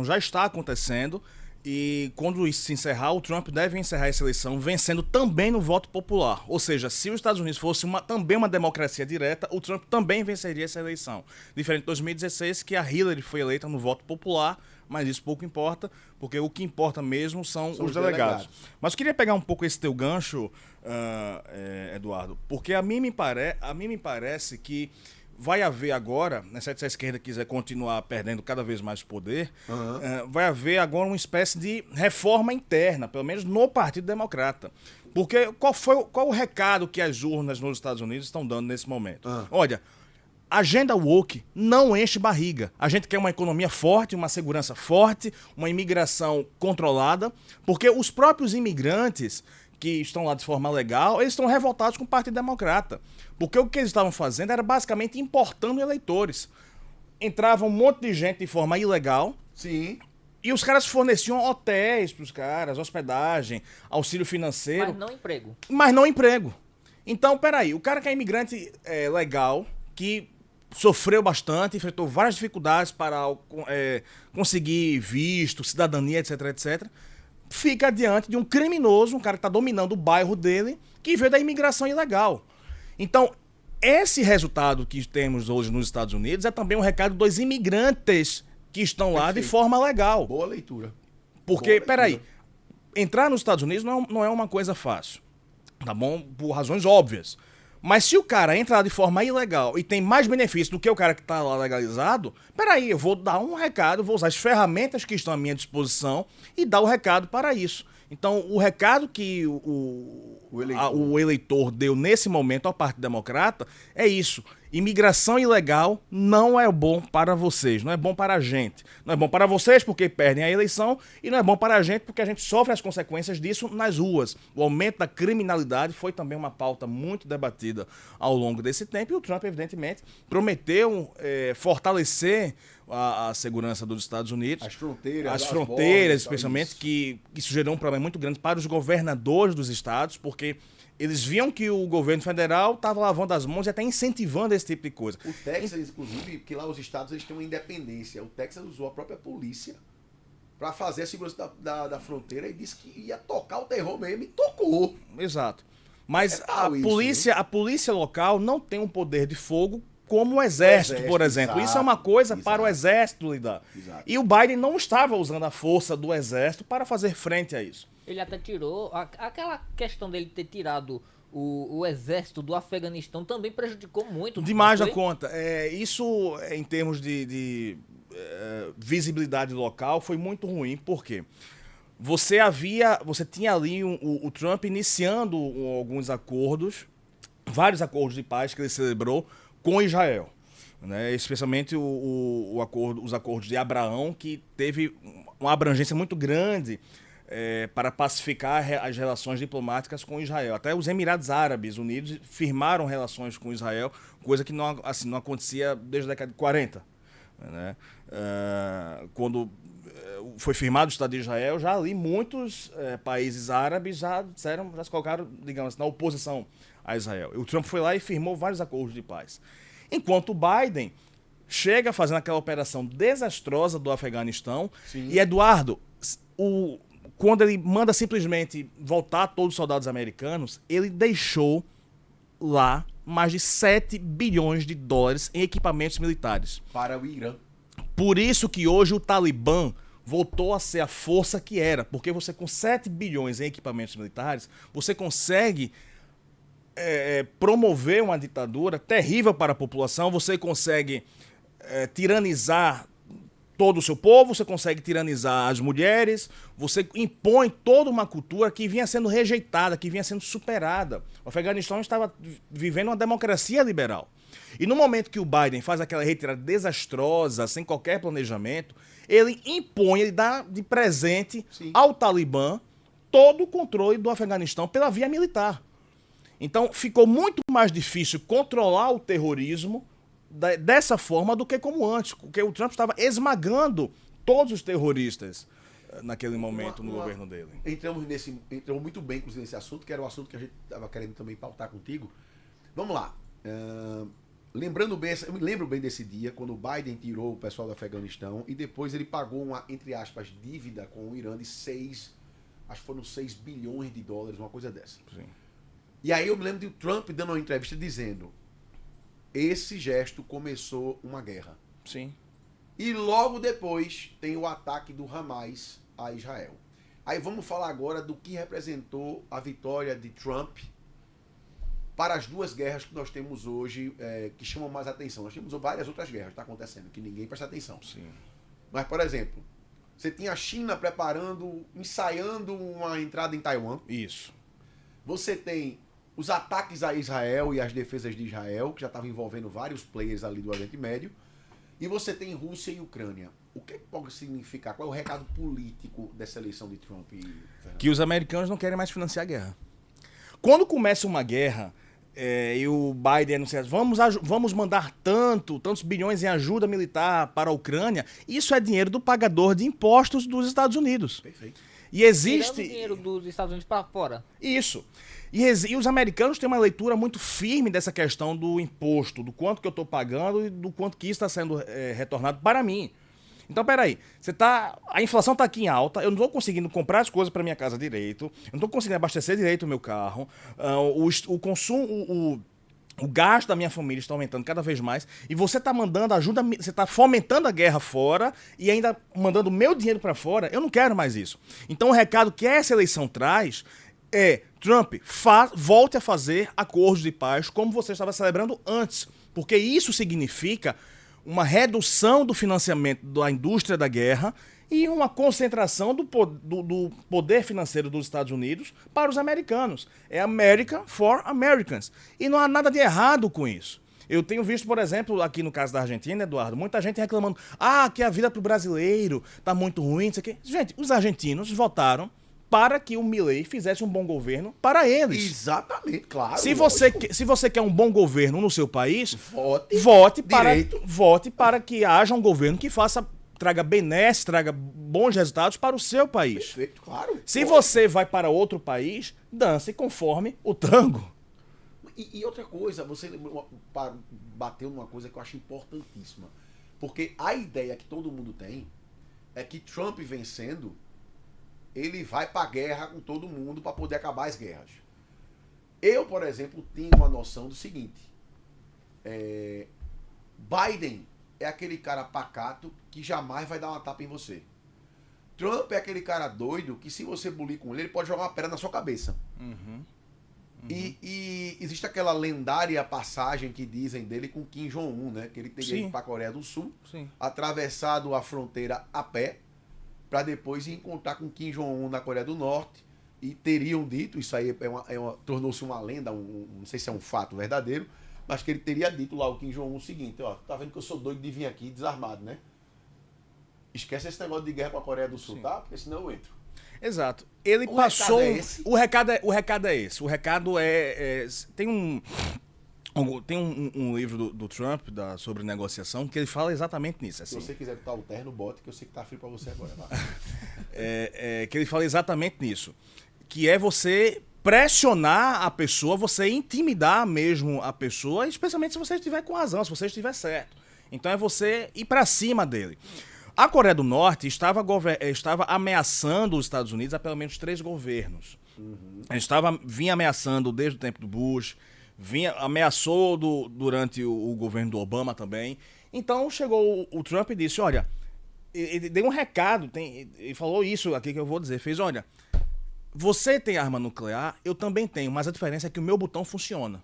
[SPEAKER 3] Já está acontecendo. E quando isso se encerrar, o Trump deve encerrar essa eleição vencendo também no voto popular. Ou seja, se os Estados Unidos fosse também uma democracia direta, o Trump também venceria essa eleição. Diferente de 2016, que a Hillary foi eleita no voto popular, mas isso pouco importa, porque o que importa mesmo são os delegados. Mas eu queria pegar um pouco esse teu gancho, Eduardo, porque a mim me parece que vai haver agora, né, se a esquerda quiser continuar perdendo cada vez mais poder, vai haver agora uma espécie de reforma interna, pelo menos no Partido Democrata. Porque qual o recado que as urnas nos Estados Unidos estão dando nesse momento? Olha, a agenda woke não enche barriga. A gente quer uma economia forte, uma segurança forte, uma imigração controlada, porque os próprios imigrantes que estão lá de forma legal, eles estão revoltados com o Partido Democrata. Porque o que eles estavam fazendo era basicamente importando eleitores. Entrava um monte de gente de forma ilegal.
[SPEAKER 1] Sim.
[SPEAKER 3] E os caras forneciam hotéis para os caras, hospedagem, auxílio financeiro.
[SPEAKER 2] Mas não emprego.
[SPEAKER 3] Mas não emprego. Então, peraí, o cara que é imigrante legal, que sofreu bastante, enfrentou várias dificuldades para conseguir visto, cidadania, etc, etc, fica diante de um criminoso, um cara que está dominando o bairro dele, que veio da imigração ilegal. Então, esse resultado que temos hoje nos Estados Unidos é também um recado dos imigrantes que estão lá de forma legal.
[SPEAKER 1] Boa leitura.
[SPEAKER 3] Porque, peraí, entrar nos Estados Unidos não é uma coisa fácil, tá bom? Por razões óbvias. Mas se o cara entrar de forma ilegal e tem mais benefício do que o cara que está lá legalizado, peraí, eu vou dar um recado, vou usar as ferramentas que estão à minha disposição e dar o recado para isso. Então, o recado que o eleitor deu nesse momento ao Partido Democrata é isso. Imigração ilegal não é bom para vocês, não é bom para a gente. Não é bom para vocês porque perdem a eleição e não é bom para a gente porque a gente sofre as consequências disso nas ruas. O aumento da criminalidade foi também uma pauta muito debatida ao longo desse tempo e o Trump, evidentemente, prometeu fortalecer a segurança dos Estados Unidos.
[SPEAKER 1] As fronteiras.
[SPEAKER 3] As fronteiras, especialmente, que isso gerou um problema muito grande para os governadores dos estados, porque eles viam que o governo federal estava lavando as mãos e até incentivando esse tipo de coisa.
[SPEAKER 1] O Texas, inclusive, porque lá os estados eles têm uma independência. O Texas usou a própria polícia para fazer a segurança da fronteira e disse que ia tocar o terror mesmo e tocou.
[SPEAKER 3] Exato. Mas
[SPEAKER 1] isso,
[SPEAKER 3] a polícia local não tem um poder de fogo como o exército, por exemplo.
[SPEAKER 1] Exato,
[SPEAKER 3] isso é uma coisa
[SPEAKER 1] exato,
[SPEAKER 3] para o exército lidar.
[SPEAKER 1] Exato.
[SPEAKER 3] E o Biden não estava usando a força do exército para fazer frente a isso.
[SPEAKER 2] Ele até tirou. Aquela questão dele ter tirado o exército do Afeganistão também prejudicou muito.
[SPEAKER 3] Demais da conta. Isso, em termos de visibilidade local, foi muito ruim. Por quê? você tinha ali o Trump iniciando alguns acordos, vários acordos de paz que ele celebrou com Israel, né? Especialmente os acordos de Abraão, que teve uma abrangência muito grande para pacificar as relações diplomáticas com Israel. Até os Emirados Árabes Unidos firmaram relações com Israel, coisa que não acontecia desde a década de 40. Né? Quando foi firmado o Estado de Israel, já ali muitos países árabes já se colocaram, digamos assim, na oposição a Israel. O Trump foi lá e firmou vários acordos de paz. Enquanto o Biden chega fazendo aquela operação desastrosa do Afeganistão. Sim. E Eduardo, quando ele manda simplesmente voltar todos os soldados americanos, ele deixou lá mais de 7 bilhões de dólares em equipamentos militares.
[SPEAKER 1] Para o Irã.
[SPEAKER 3] Por isso que hoje o Talibã voltou a ser a força que era, porque você com 7 bilhões em equipamentos militares, você consegue promover uma ditadura terrível para a população, você consegue tiranizar todo o seu povo, você consegue tiranizar as mulheres, você impõe toda uma cultura que vinha sendo rejeitada, que vinha sendo superada. O Afeganistão estava vivendo uma democracia liberal. E no momento que o Biden faz aquela retirada desastrosa, sem qualquer planejamento, ele impõe, ele dá de presente Sim. ao Talibã todo o controle do Afeganistão pela via militar. Então ficou muito mais difícil controlar o terrorismo dessa forma do que como antes, porque o Trump estava esmagando todos os terroristas naquele momento no governo dele.
[SPEAKER 1] Entramos muito bem, inclusive, nesse assunto, que era o assunto que a gente estava querendo também pautar contigo. Vamos lá. Eu me lembro bem desse dia, quando o Biden tirou o pessoal do Afeganistão e depois ele pagou uma, entre aspas, dívida com o Irã de 6 bilhões de dólares, uma coisa dessa.
[SPEAKER 3] Sim.
[SPEAKER 1] E aí eu me lembro de Trump dando uma entrevista dizendo: esse gesto começou uma guerra.
[SPEAKER 3] Sim.
[SPEAKER 1] E logo depois tem o ataque do Hamas a Israel. Aí vamos falar agora do que representou a vitória de Trump para as duas guerras que nós temos hoje, que chamam mais atenção. Nós temos várias outras guerras que estão acontecendo, que ninguém presta atenção.
[SPEAKER 3] Sim.
[SPEAKER 1] Mas, por exemplo, você tinha a China ensaiando uma entrada em Taiwan.
[SPEAKER 3] Isso.
[SPEAKER 1] Você tem os ataques a Israel e as defesas de Israel, que já estavam envolvendo vários players ali do Oriente Médio. E você tem Rússia e Ucrânia. O que pode significar? Qual é o recado político dessa eleição de Trump?
[SPEAKER 3] Que os americanos não querem mais financiar a guerra. Quando começa uma guerra e o Biden anuncia, vamos mandar tantos bilhões em ajuda militar para a Ucrânia, isso é dinheiro do pagador de impostos dos Estados Unidos.
[SPEAKER 1] Perfeito.
[SPEAKER 3] E existe...
[SPEAKER 2] Tirando dinheiro dos Estados Unidos para fora.
[SPEAKER 3] Isso. E os americanos têm uma leitura muito firme dessa questão do imposto, do quanto que eu estou pagando e do quanto que isso está sendo retornado para mim. Então, peraí, a inflação está aqui em alta, eu não estou conseguindo comprar as coisas para minha casa direito, eu não estou conseguindo abastecer direito o meu carro, o consumo, o gasto da minha família está aumentando cada vez mais, e você está mandando ajuda, você está fomentando a guerra fora e ainda mandando o meu dinheiro para fora. Eu não quero mais isso. Então, o recado que essa eleição traz é: Trump, volte a fazer acordos de paz como você estava celebrando antes, porque isso significa uma redução do financiamento da indústria da guerra e uma concentração do poder financeiro dos Estados Unidos para os americanos. É America for Americans. E não há nada de errado com isso. Eu tenho visto, por exemplo, aqui no caso da Argentina, Eduardo, muita gente reclamando: que a vida para o brasileiro está muito ruim, isso aqui. Gente, os argentinos votaram para que o Milei fizesse um bom governo para eles.
[SPEAKER 1] Exatamente, claro.
[SPEAKER 3] Se você quer um bom governo no seu país,
[SPEAKER 1] vote
[SPEAKER 3] para que haja um governo que traga benesses, traga bons resultados para o seu país.
[SPEAKER 1] Perfeito, claro.
[SPEAKER 3] Se você vai para outro país, dance conforme o tango.
[SPEAKER 1] E outra coisa, você bateu numa coisa que eu acho importantíssima. Porque a ideia que todo mundo tem é que Trump vencendo, ele vai pra guerra com todo mundo para poder acabar as guerras. Eu, por exemplo, tenho uma noção do seguinte: Biden é aquele cara pacato que jamais vai dar uma tapa em você. Trump é aquele cara doido que, se você bulir com ele pode jogar uma pedra na sua cabeça.
[SPEAKER 3] Uhum.
[SPEAKER 1] E existe aquela lendária passagem que dizem dele com Kim Jong-un, né? Que ele teria ido para a Coreia do Sul, atravessado a fronteira a pé, para depois ir encontrar com Kim Jong-un na Coreia do Norte. E teriam dito, isso aí tornou-se uma lenda, não sei se é um fato verdadeiro, mas que ele teria dito lá, o Kim Jong-un, o seguinte: ó, tá vendo que eu sou doido de vir aqui desarmado, né? Esquece esse negócio de guerra com a Coreia do Sul, tá? Porque senão eu entro.
[SPEAKER 3] Exato. Ele
[SPEAKER 1] O
[SPEAKER 3] passou.
[SPEAKER 1] recado é esse?
[SPEAKER 3] O recado é esse. O recado tem um livro do Trump sobre negociação que ele fala exatamente nisso.
[SPEAKER 1] Se
[SPEAKER 3] Assim,
[SPEAKER 1] você quiser botar o terno, bote, que eu sei que tá frio pra você agora. Vai.
[SPEAKER 3] que ele fala exatamente nisso. Que é você pressionar a pessoa, você intimidar mesmo a pessoa, especialmente se você estiver com razão, se você estiver certo. Então é você ir pra cima dele. A Coreia do Norte estava ameaçando os Estados Unidos há pelo menos 3 governos. Vinha ameaçando desde o tempo do Bush, ameaçou durante o governo do Obama também. Então chegou o Trump e disse, olha, ele deu um recado, ele falou isso aqui que eu vou dizer, fez, olha, você tem arma nuclear, eu também tenho, mas a diferença é que o meu botão funciona.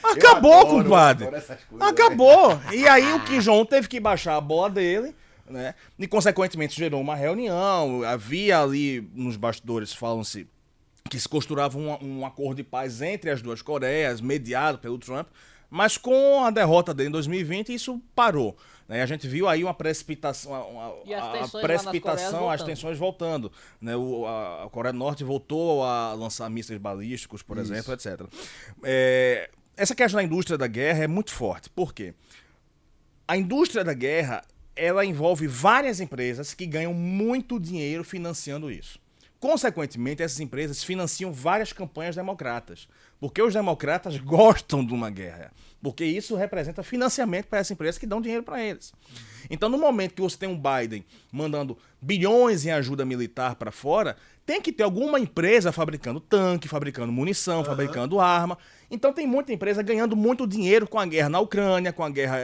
[SPEAKER 3] Acabou, compadre. Acabou. E aí o Kim Jong-un teve que baixar a bola dele, né? E consequentemente gerou uma reunião. Havia ali nos bastidores, falam-se, que se costurava um acordo de paz entre as duas Coreias, mediado pelo Trump. Mas com a derrota dele em 2020, isso parou. Né? A gente viu aí uma precipitação, as tensões voltando. Né? A Coreia do Norte voltou a lançar mísseis balísticos, por exemplo, etc. Essa questão da indústria da guerra é muito forte. Por quê? A indústria da guerra, ela envolve várias empresas que ganham muito dinheiro financiando isso. Consequentemente, essas empresas financiam várias campanhas democratas, porque os democratas gostam de uma guerra, porque isso representa financiamento para essas empresas que dão dinheiro para eles. Então, no momento que você tem um Biden mandando bilhões em ajuda militar para fora, tem que ter alguma empresa fabricando tanque, fabricando munição, fabricando arma. Então, tem muita empresa ganhando muito dinheiro com a guerra na Ucrânia, com a guerra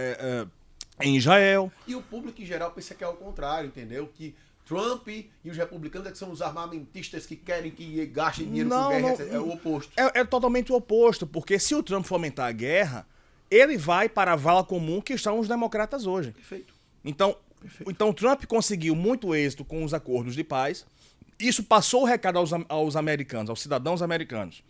[SPEAKER 3] em Israel.
[SPEAKER 1] E o público em geral pensa que é o contrário, entendeu? Que Trump e os republicanos é que são os armamentistas que querem que gastem dinheiro com guerra. É o oposto.
[SPEAKER 3] É totalmente o oposto, porque se o Trump fomentar a guerra, ele vai para a vala comum que estão os democratas hoje.
[SPEAKER 1] Perfeito.
[SPEAKER 3] Então o Trump conseguiu muito êxito com os acordos de paz. Isso passou o recado aos americanos, aos cidadãos americanos,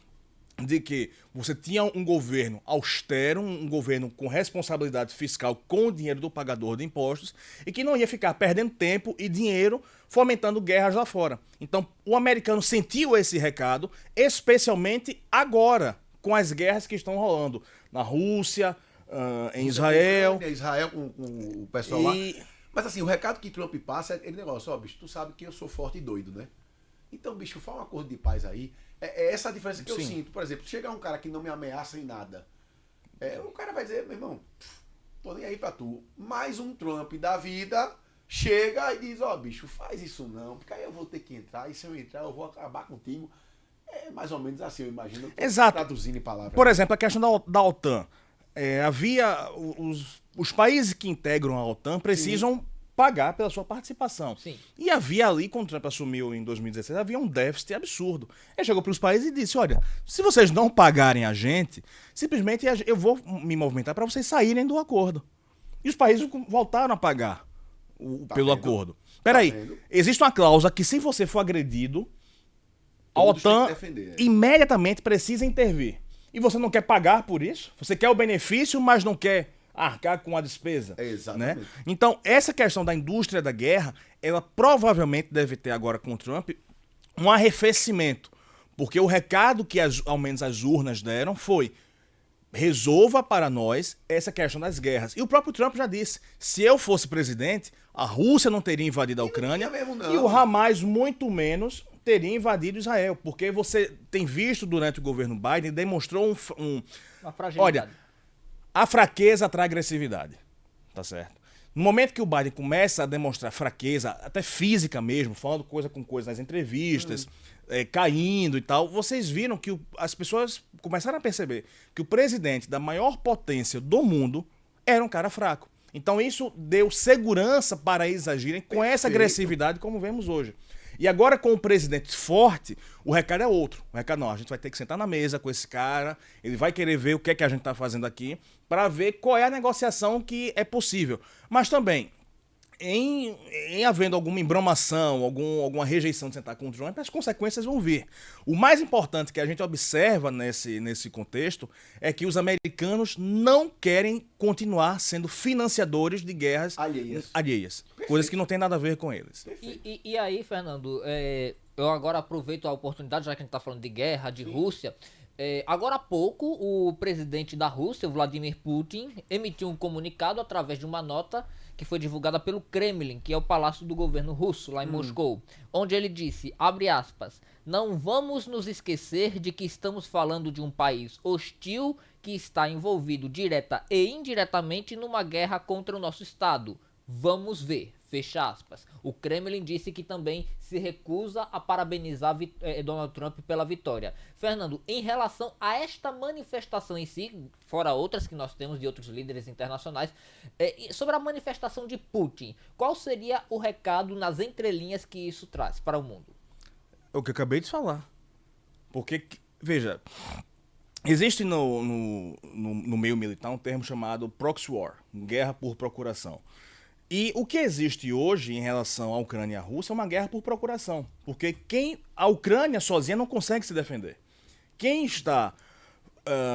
[SPEAKER 3] de que você tinha um governo austero, um governo com responsabilidade fiscal com o dinheiro do pagador de impostos e que não ia ficar perdendo tempo e dinheiro fomentando guerras lá fora. Então, o americano sentiu esse recado, especialmente agora, com as guerras que estão rolando na Rússia, em Israel.
[SPEAKER 1] Israel com o pessoal lá. Mas assim, o recado que Trump passa é aquele negócio, ó, bicho, tu sabe que eu sou forte e doido, né? Então, bicho, faz um acordo de paz aí. É essa a diferença que eu sinto. Por exemplo, chegar um cara que não me ameaça em nada. O cara vai dizer, meu irmão, tô nem aí pra tu. Mais um Trump da vida chega e diz, ó, bicho, faz isso não, porque aí eu vou ter que entrar, e se eu entrar eu vou acabar contigo. É mais ou menos assim, eu imagino.
[SPEAKER 3] Exato.
[SPEAKER 1] Traduzindo em palavras.
[SPEAKER 3] Por exemplo, a questão da OTAN. Havia os países que integram a OTAN precisam pagar pela sua participação.
[SPEAKER 2] Sim.
[SPEAKER 3] E havia ali, quando o Trump assumiu em 2016, havia um déficit absurdo. Ele chegou para os países e disse, olha, se vocês não pagarem a gente, simplesmente eu vou me movimentar para vocês saírem do acordo. E os países voltaram a pagar pelo acordo. Peraí, existe uma cláusula que se você for agredido, a OTAN imediatamente precisa intervir. E você não quer pagar por isso? Você quer o benefício, mas não quer arcar com a despesa.
[SPEAKER 1] Exatamente.
[SPEAKER 3] Né? Então, essa questão da indústria da guerra, ela provavelmente deve ter agora com o Trump um arrefecimento. Porque o recado que ao menos as urnas deram foi: resolva para nós essa questão das guerras. E o próprio Trump já disse, se eu fosse presidente, a Rússia não teria invadido a Ucrânia e o Hamas muito menos teria invadido Israel. Porque você tem visto durante o governo Biden, demonstrou
[SPEAKER 2] uma fragilidade.
[SPEAKER 3] Olha, a fraqueza atrai agressividade, tá certo? No momento que o Biden começa a demonstrar fraqueza, até física mesmo, falando coisa com coisa nas entrevistas, caindo e tal, vocês viram que as pessoas começaram a perceber que o presidente da maior potência do mundo era um cara fraco. Então isso deu segurança para eles agirem com essa agressividade como vemos hoje. E agora com o presidente forte, o recado é outro. O recado, não, a gente vai ter que sentar na mesa com esse cara, ele vai querer ver o que é que a gente está fazendo aqui, para ver qual é a negociação que é possível. Mas também, em havendo alguma embromação, alguma rejeição de sentar com o Trump, as consequências vão vir. O mais importante que a gente observa nesse contexto é que os americanos não querem continuar sendo financiadores de guerras alheias, coisas que não tem nada a ver com eles.
[SPEAKER 2] E aí, Fernando, eu agora aproveito a oportunidade, já que a gente está falando de guerra, de Rússia. Agora há pouco, o presidente da Rússia, Vladimir Putin, emitiu um comunicado através de uma nota que foi divulgada pelo Kremlin, que é o palácio do governo russo, lá em Moscou, onde ele disse, abre aspas, não vamos nos esquecer de que estamos falando de um país hostil que está envolvido direta e indiretamente numa guerra contra o nosso Estado. Vamos ver. Fecha aspas. O Kremlin disse que também se recusa a parabenizar Donald Trump pela vitória. Fernando, em relação a esta manifestação em si, fora outras que nós temos de outros líderes internacionais, sobre a manifestação de Putin, qual seria o recado nas entrelinhas que isso traz para o mundo?
[SPEAKER 3] É o que eu acabei de falar. Porque, veja, existe no meio militar um termo chamado proxy war, guerra por procuração. E o que existe hoje em relação à Ucrânia e à Rússia é uma guerra por procuração. Porque a Ucrânia sozinha não consegue se defender. Quem está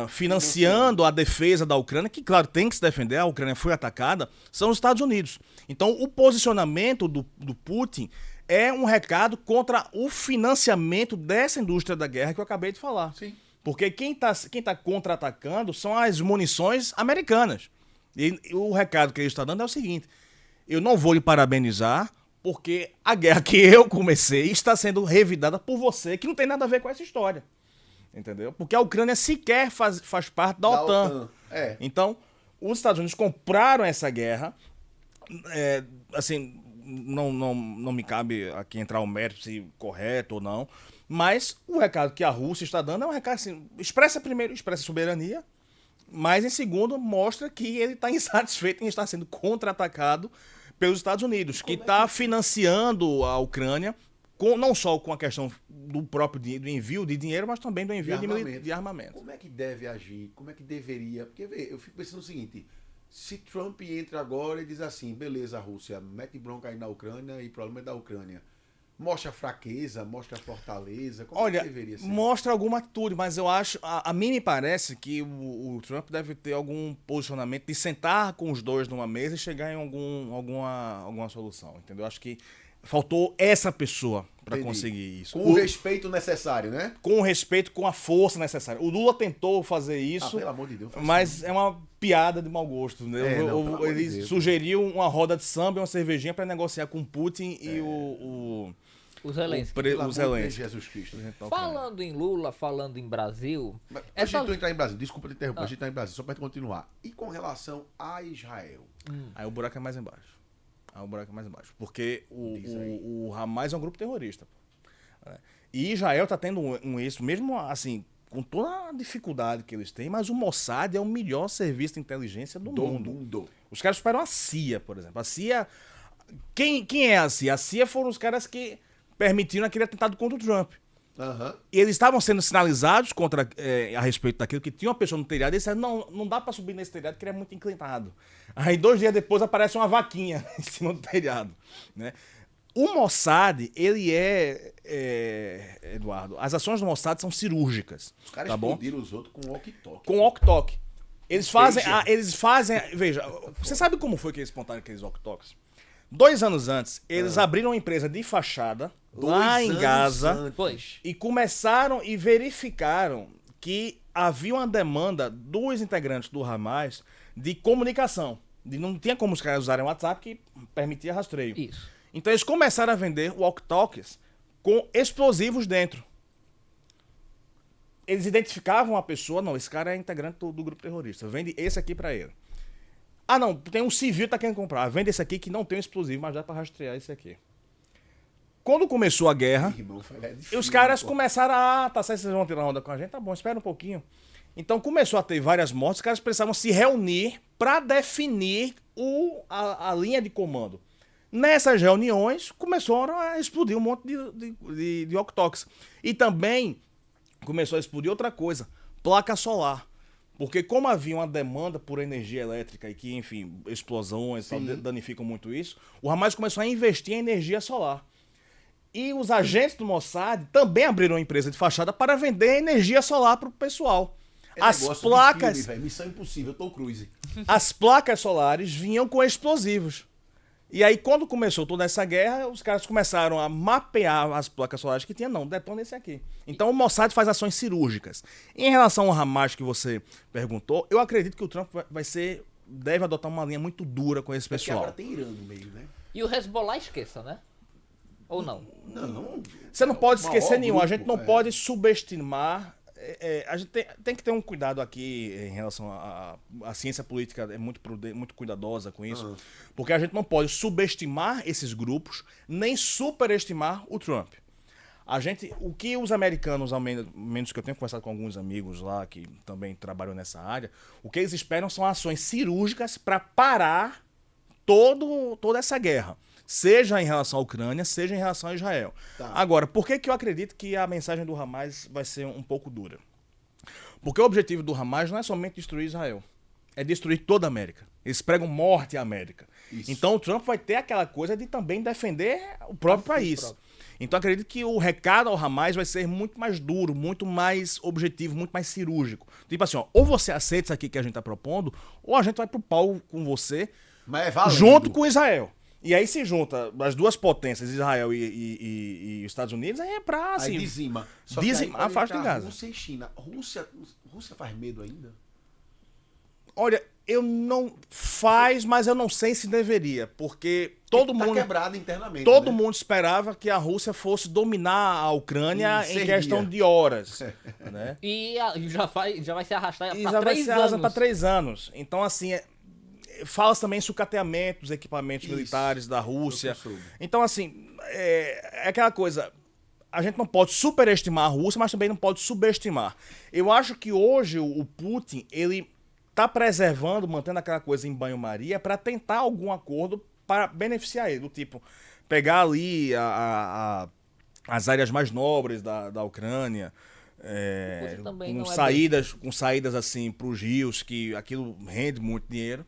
[SPEAKER 3] financiando a defesa da Ucrânia, que claro tem que se defender, a Ucrânia foi atacada, são os Estados Unidos. Então o posicionamento do Putin é um recado contra o financiamento dessa indústria da guerra que eu acabei de falar.
[SPEAKER 1] Sim.
[SPEAKER 3] Porque quem tá contra-atacando são as munições americanas. E o recado que ele está dando é o seguinte: eu não vou lhe parabenizar, porque a guerra que eu comecei está sendo revidada por você, que não tem nada a ver com essa história. Entendeu? Porque a Ucrânia sequer faz parte da OTAN. Então, os Estados Unidos compraram essa guerra. Assim, não me cabe aqui entrar o mérito se correto ou não, mas o recado que a Rússia está dando é um recado assim, expressa soberania, mas em segundo mostra que ele está insatisfeito em estar sendo contra-atacado pelos Estados Unidos, que está financiando a Ucrânia, não só com a questão do próprio do envio de dinheiro, mas também do envio de armamento.
[SPEAKER 1] Como é que deve agir? Como é que deveria? Porque eu fico pensando o seguinte: se Trump entra agora e diz assim, beleza, Rússia, mete bronca aí na Ucrânia e o problema é da Ucrânia. Mostra fraqueza, mostra fortaleza? Como é que deveria ser?
[SPEAKER 3] Mostra alguma atitude, mas eu acho, a mim me parece que o Trump deve ter algum posicionamento de sentar com os dois numa mesa e chegar em alguma solução, entendeu? Acho que faltou essa pessoa para conseguir isso.
[SPEAKER 1] Com o respeito necessário, né?
[SPEAKER 3] Com o respeito, com a força necessária. O Lula tentou fazer isso,
[SPEAKER 1] pelo amor de Deus,
[SPEAKER 3] mas é uma piada de mau gosto, né? Ele sugeriu uma roda de samba e uma cervejinha para negociar com Putin e o
[SPEAKER 2] Zelensky.
[SPEAKER 3] O Zelensky.
[SPEAKER 1] Jesus Cristo.
[SPEAKER 2] Falando em Lula, falando em Brasil...
[SPEAKER 1] Antes de tu entrar em Brasil, desculpa te interromper, a gente tá em Brasil, só pra gente continuar. E com relação a Israel?
[SPEAKER 3] Aí o buraco é mais embaixo. Porque o Hamas é um grupo terrorista. E Israel tá tendo isso, mesmo assim, com toda a dificuldade que eles têm, mas o Mossad é o melhor serviço de inteligência do mundo. Os caras superam a CIA, por exemplo. A CIA... Quem é a CIA? A CIA foram os caras que permitiram aquele atentado contra o Trump. E eles estavam sendo sinalizados a respeito daquilo, que tinha uma pessoa no telhado, e eles disseram, não dá pra subir nesse telhado, porque ele é muito inclinado. Aí 2 dias depois aparece uma vaquinha em cima do telhado, né? O Mossad, ele Eduardo, as ações do Mossad são cirúrgicas.
[SPEAKER 1] Os caras explodiram os outros com walkie-talkie.
[SPEAKER 3] Com walkie-talkie. Eles fazem, veja, você sabe como foi que eles montaram aqueles walkie-talkies? 2 anos antes, eles abriram uma empresa de fachada lá em Gaza e começaram e verificaram que havia uma demanda dos integrantes do Hamas de comunicação. Não tinha como os caras usarem o WhatsApp, que permitia rastreio.
[SPEAKER 2] Isso.
[SPEAKER 3] Então eles começaram a vender walkie-talkies com explosivos dentro. Eles identificavam a pessoa, não, esse cara é integrante do grupo terrorista, vende esse aqui pra ele. Ah, não, tem um civil que tá querendo comprar. Vende esse aqui que não tem um explosivo, mas dá pra rastrear esse aqui. Quando começou a guerra, os caras começaram tá certo, vocês vão tirar onda com a gente? Tá bom, espera um pouquinho. Então começou a ter várias mortes, os caras precisavam se reunir pra definir a linha de comando. Nessas reuniões, começaram a explodir um monte de walkie-talkies. E também começou a explodir outra coisa, placa solar. Porque como havia uma demanda por energia elétrica e que, enfim, explosões tal,
[SPEAKER 1] Sim.
[SPEAKER 3] danificam muito isso, o Hamas começou a investir em energia solar. E os agentes do Mossad também abriram uma empresa de fachada para vender energia solar para o pessoal. As
[SPEAKER 1] negócio de
[SPEAKER 3] placas,
[SPEAKER 1] filme, velho. Missão Impossível, Tom Cruise.
[SPEAKER 3] as placas solares vinham com explosivos. E aí, quando começou toda essa guerra, os caras começaram a mapear as placas solares que tinha. Não, detona esse aqui. Então, o Mossad faz ações cirúrgicas. Em relação ao Hamas que você perguntou, eu acredito que o Trump deve adotar uma linha muito dura com esse
[SPEAKER 1] Porque
[SPEAKER 3] pessoal.
[SPEAKER 1] agora tem Irã no meio, né?
[SPEAKER 2] E o Hezbollah esqueça, né? Ou não?
[SPEAKER 1] Não.
[SPEAKER 3] Você não pode
[SPEAKER 1] O
[SPEAKER 3] esquecer
[SPEAKER 1] maior
[SPEAKER 3] nenhum. A
[SPEAKER 1] grupo,
[SPEAKER 3] gente não pode subestimar. A gente tem que ter um cuidado aqui em relação a ciência política é muito prudente, muito cuidadosa com isso, porque a gente não pode subestimar esses grupos nem superestimar o Trump. O que os americanos, ao menos que eu tenho conversado com alguns amigos lá que também trabalham nessa área, o que eles esperam são ações cirúrgicas para parar toda essa guerra. Seja em relação à Ucrânia, seja em relação a Israel.
[SPEAKER 1] Tá.
[SPEAKER 3] Agora, por que eu acredito que a mensagem do Hamas vai ser um pouco dura? Porque o objetivo do Hamas não é somente destruir Israel, é destruir toda a América. Eles pregam morte à América.
[SPEAKER 1] Isso.
[SPEAKER 3] Então o Trump vai ter aquela coisa de também defender o próprio país. Então acredito que o recado ao Hamas vai ser muito mais duro, muito mais objetivo, muito mais cirúrgico. Tipo assim, ó, ou você aceita isso aqui que a gente está propondo, ou a gente vai pro pau com você,
[SPEAKER 1] Mas é valendo.
[SPEAKER 3] junto com Israel. E aí se junta as duas potências, Israel e os Estados Unidos, aí é pra, assim...
[SPEAKER 1] Aí dizima.
[SPEAKER 3] dizimar a faixa de Gaza.
[SPEAKER 1] Rússia e China. Rússia faz medo ainda?
[SPEAKER 3] Olha, eu não... Faz, mas eu não sei se deveria, porque todo
[SPEAKER 1] Tá
[SPEAKER 3] mundo...
[SPEAKER 1] quebrado internamente,
[SPEAKER 3] Todo
[SPEAKER 1] né?
[SPEAKER 3] mundo esperava que a Rússia fosse dominar a Ucrânia
[SPEAKER 1] Sim,
[SPEAKER 3] em
[SPEAKER 1] seria.
[SPEAKER 3] questão de horas, né?
[SPEAKER 2] E já vai se arrastar
[SPEAKER 3] E
[SPEAKER 2] para
[SPEAKER 3] já vai
[SPEAKER 2] 3
[SPEAKER 3] ser asa
[SPEAKER 2] anos.
[SPEAKER 3] para 3 anos. Então, assim, fala-se também sucateamento dos equipamentos
[SPEAKER 1] Isso.
[SPEAKER 3] militares da Rússia.
[SPEAKER 1] Eu soube.
[SPEAKER 3] Então, assim, é aquela coisa. A gente não pode superestimar a Rússia, mas também não pode subestimar. Eu acho que hoje o Putin, ele tá preservando, mantendo aquela coisa em banho-maria para tentar algum acordo para beneficiar ele. Do tipo, pegar ali as áreas mais nobres da Ucrânia,
[SPEAKER 2] Putin também
[SPEAKER 3] com
[SPEAKER 2] não é
[SPEAKER 3] saídas assim para os rios, que aquilo rende muito dinheiro.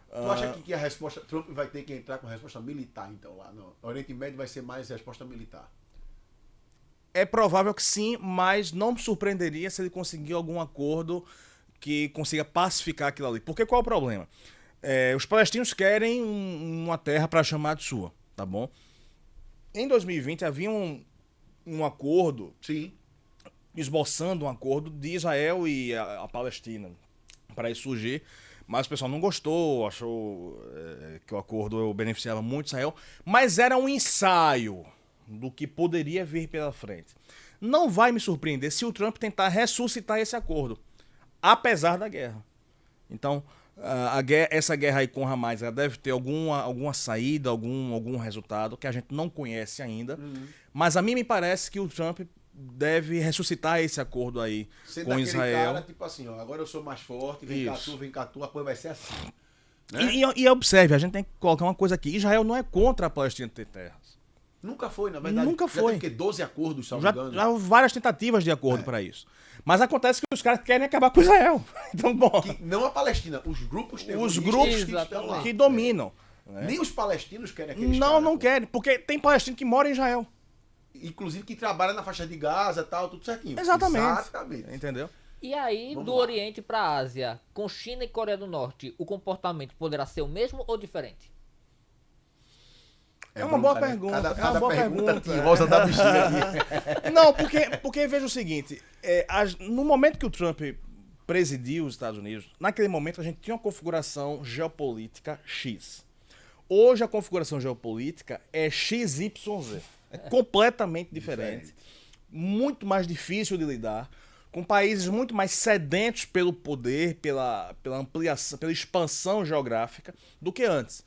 [SPEAKER 1] Tu acha que a resposta... Trump vai ter que entrar com resposta militar, então, lá no Oriente Médio vai ser mais resposta militar?
[SPEAKER 3] É provável que sim, mas não me surpreenderia se ele conseguir algum acordo que consiga pacificar aquilo ali. Porque qual é o problema? Os palestinos querem uma terra para chamar de sua, tá bom? Em 2020 havia um acordo,
[SPEAKER 1] Sim.
[SPEAKER 3] esboçando um acordo de Israel e a Palestina para isso surgir, mas o pessoal não gostou, achou que o acordo beneficiava muito Israel, mas era um ensaio do que poderia vir pela frente. Não vai me surpreender se o Trump tentar ressuscitar esse acordo, apesar da guerra. Então, essa guerra aí com o Hamas, ela deve ter alguma saída, algum resultado que a gente não conhece ainda, mas a mim me parece que o Trump deve ressuscitar esse acordo aí
[SPEAKER 1] Sendo
[SPEAKER 3] com
[SPEAKER 1] aquele
[SPEAKER 3] Israel.
[SPEAKER 1] cara, tipo assim, ó, agora eu sou mais forte,
[SPEAKER 3] Isso.
[SPEAKER 1] vem cá tu, a coisa vai ser assim. Né?
[SPEAKER 3] E observe, a gente tem que colocar uma coisa aqui. Israel não é contra a Palestina ter terras.
[SPEAKER 1] Nunca foi, na verdade.
[SPEAKER 3] Nunca
[SPEAKER 1] Já
[SPEAKER 3] foi.
[SPEAKER 1] teve, 12 acordos, salvo
[SPEAKER 3] Já
[SPEAKER 1] engano.
[SPEAKER 3] houve várias tentativas de acordo para isso. Mas acontece que os caras querem acabar com Israel. Então, bom,
[SPEAKER 1] Que não a Palestina, os grupos
[SPEAKER 3] os
[SPEAKER 1] terroristas
[SPEAKER 3] grupos
[SPEAKER 1] que estão lá.
[SPEAKER 3] que dominam.
[SPEAKER 1] Nem os palestinos querem aqueles
[SPEAKER 3] Não,
[SPEAKER 1] caras,
[SPEAKER 3] não
[SPEAKER 1] pô.
[SPEAKER 3] querem, porque tem palestino que mora em Israel.
[SPEAKER 1] Inclusive que trabalha na faixa de Gaza e tal, tudo certinho.
[SPEAKER 3] Exatamente. Entendeu?
[SPEAKER 2] E aí,
[SPEAKER 1] Vamos
[SPEAKER 2] do
[SPEAKER 1] lá.
[SPEAKER 2] Oriente para a Ásia, com China e Coreia do Norte, o comportamento poderá ser o mesmo ou diferente?
[SPEAKER 3] É uma boa
[SPEAKER 1] bronca, né?
[SPEAKER 3] pergunta.
[SPEAKER 1] Cada
[SPEAKER 3] É uma boa
[SPEAKER 1] pergunta
[SPEAKER 3] pergunta.
[SPEAKER 1] rosa da bexiga aqui.
[SPEAKER 3] Não, porque veja o seguinte, no momento que o Trump presidiu os Estados Unidos, naquele momento a gente tinha uma configuração geopolítica X. Hoje a configuração geopolítica é XYZ. É completamente diferente. Muito mais difícil de lidar, com países muito mais sedentos pelo poder, pela ampliação, pela expansão geográfica do que antes.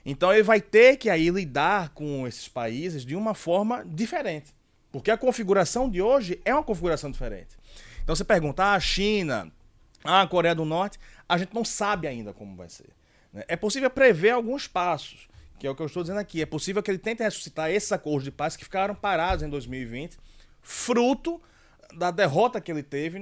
[SPEAKER 3] Então ele vai ter que aí lidar com esses países de uma forma diferente. Porque a configuração de hoje é uma configuração diferente. Então você pergunta, a China, a Coreia do Norte, a gente não sabe ainda como vai ser. Né? É possível prever alguns passos, que é o que eu estou dizendo aqui. É possível que ele tente ressuscitar esses acordos de paz que ficaram parados em 2020, fruto da derrota que ele teve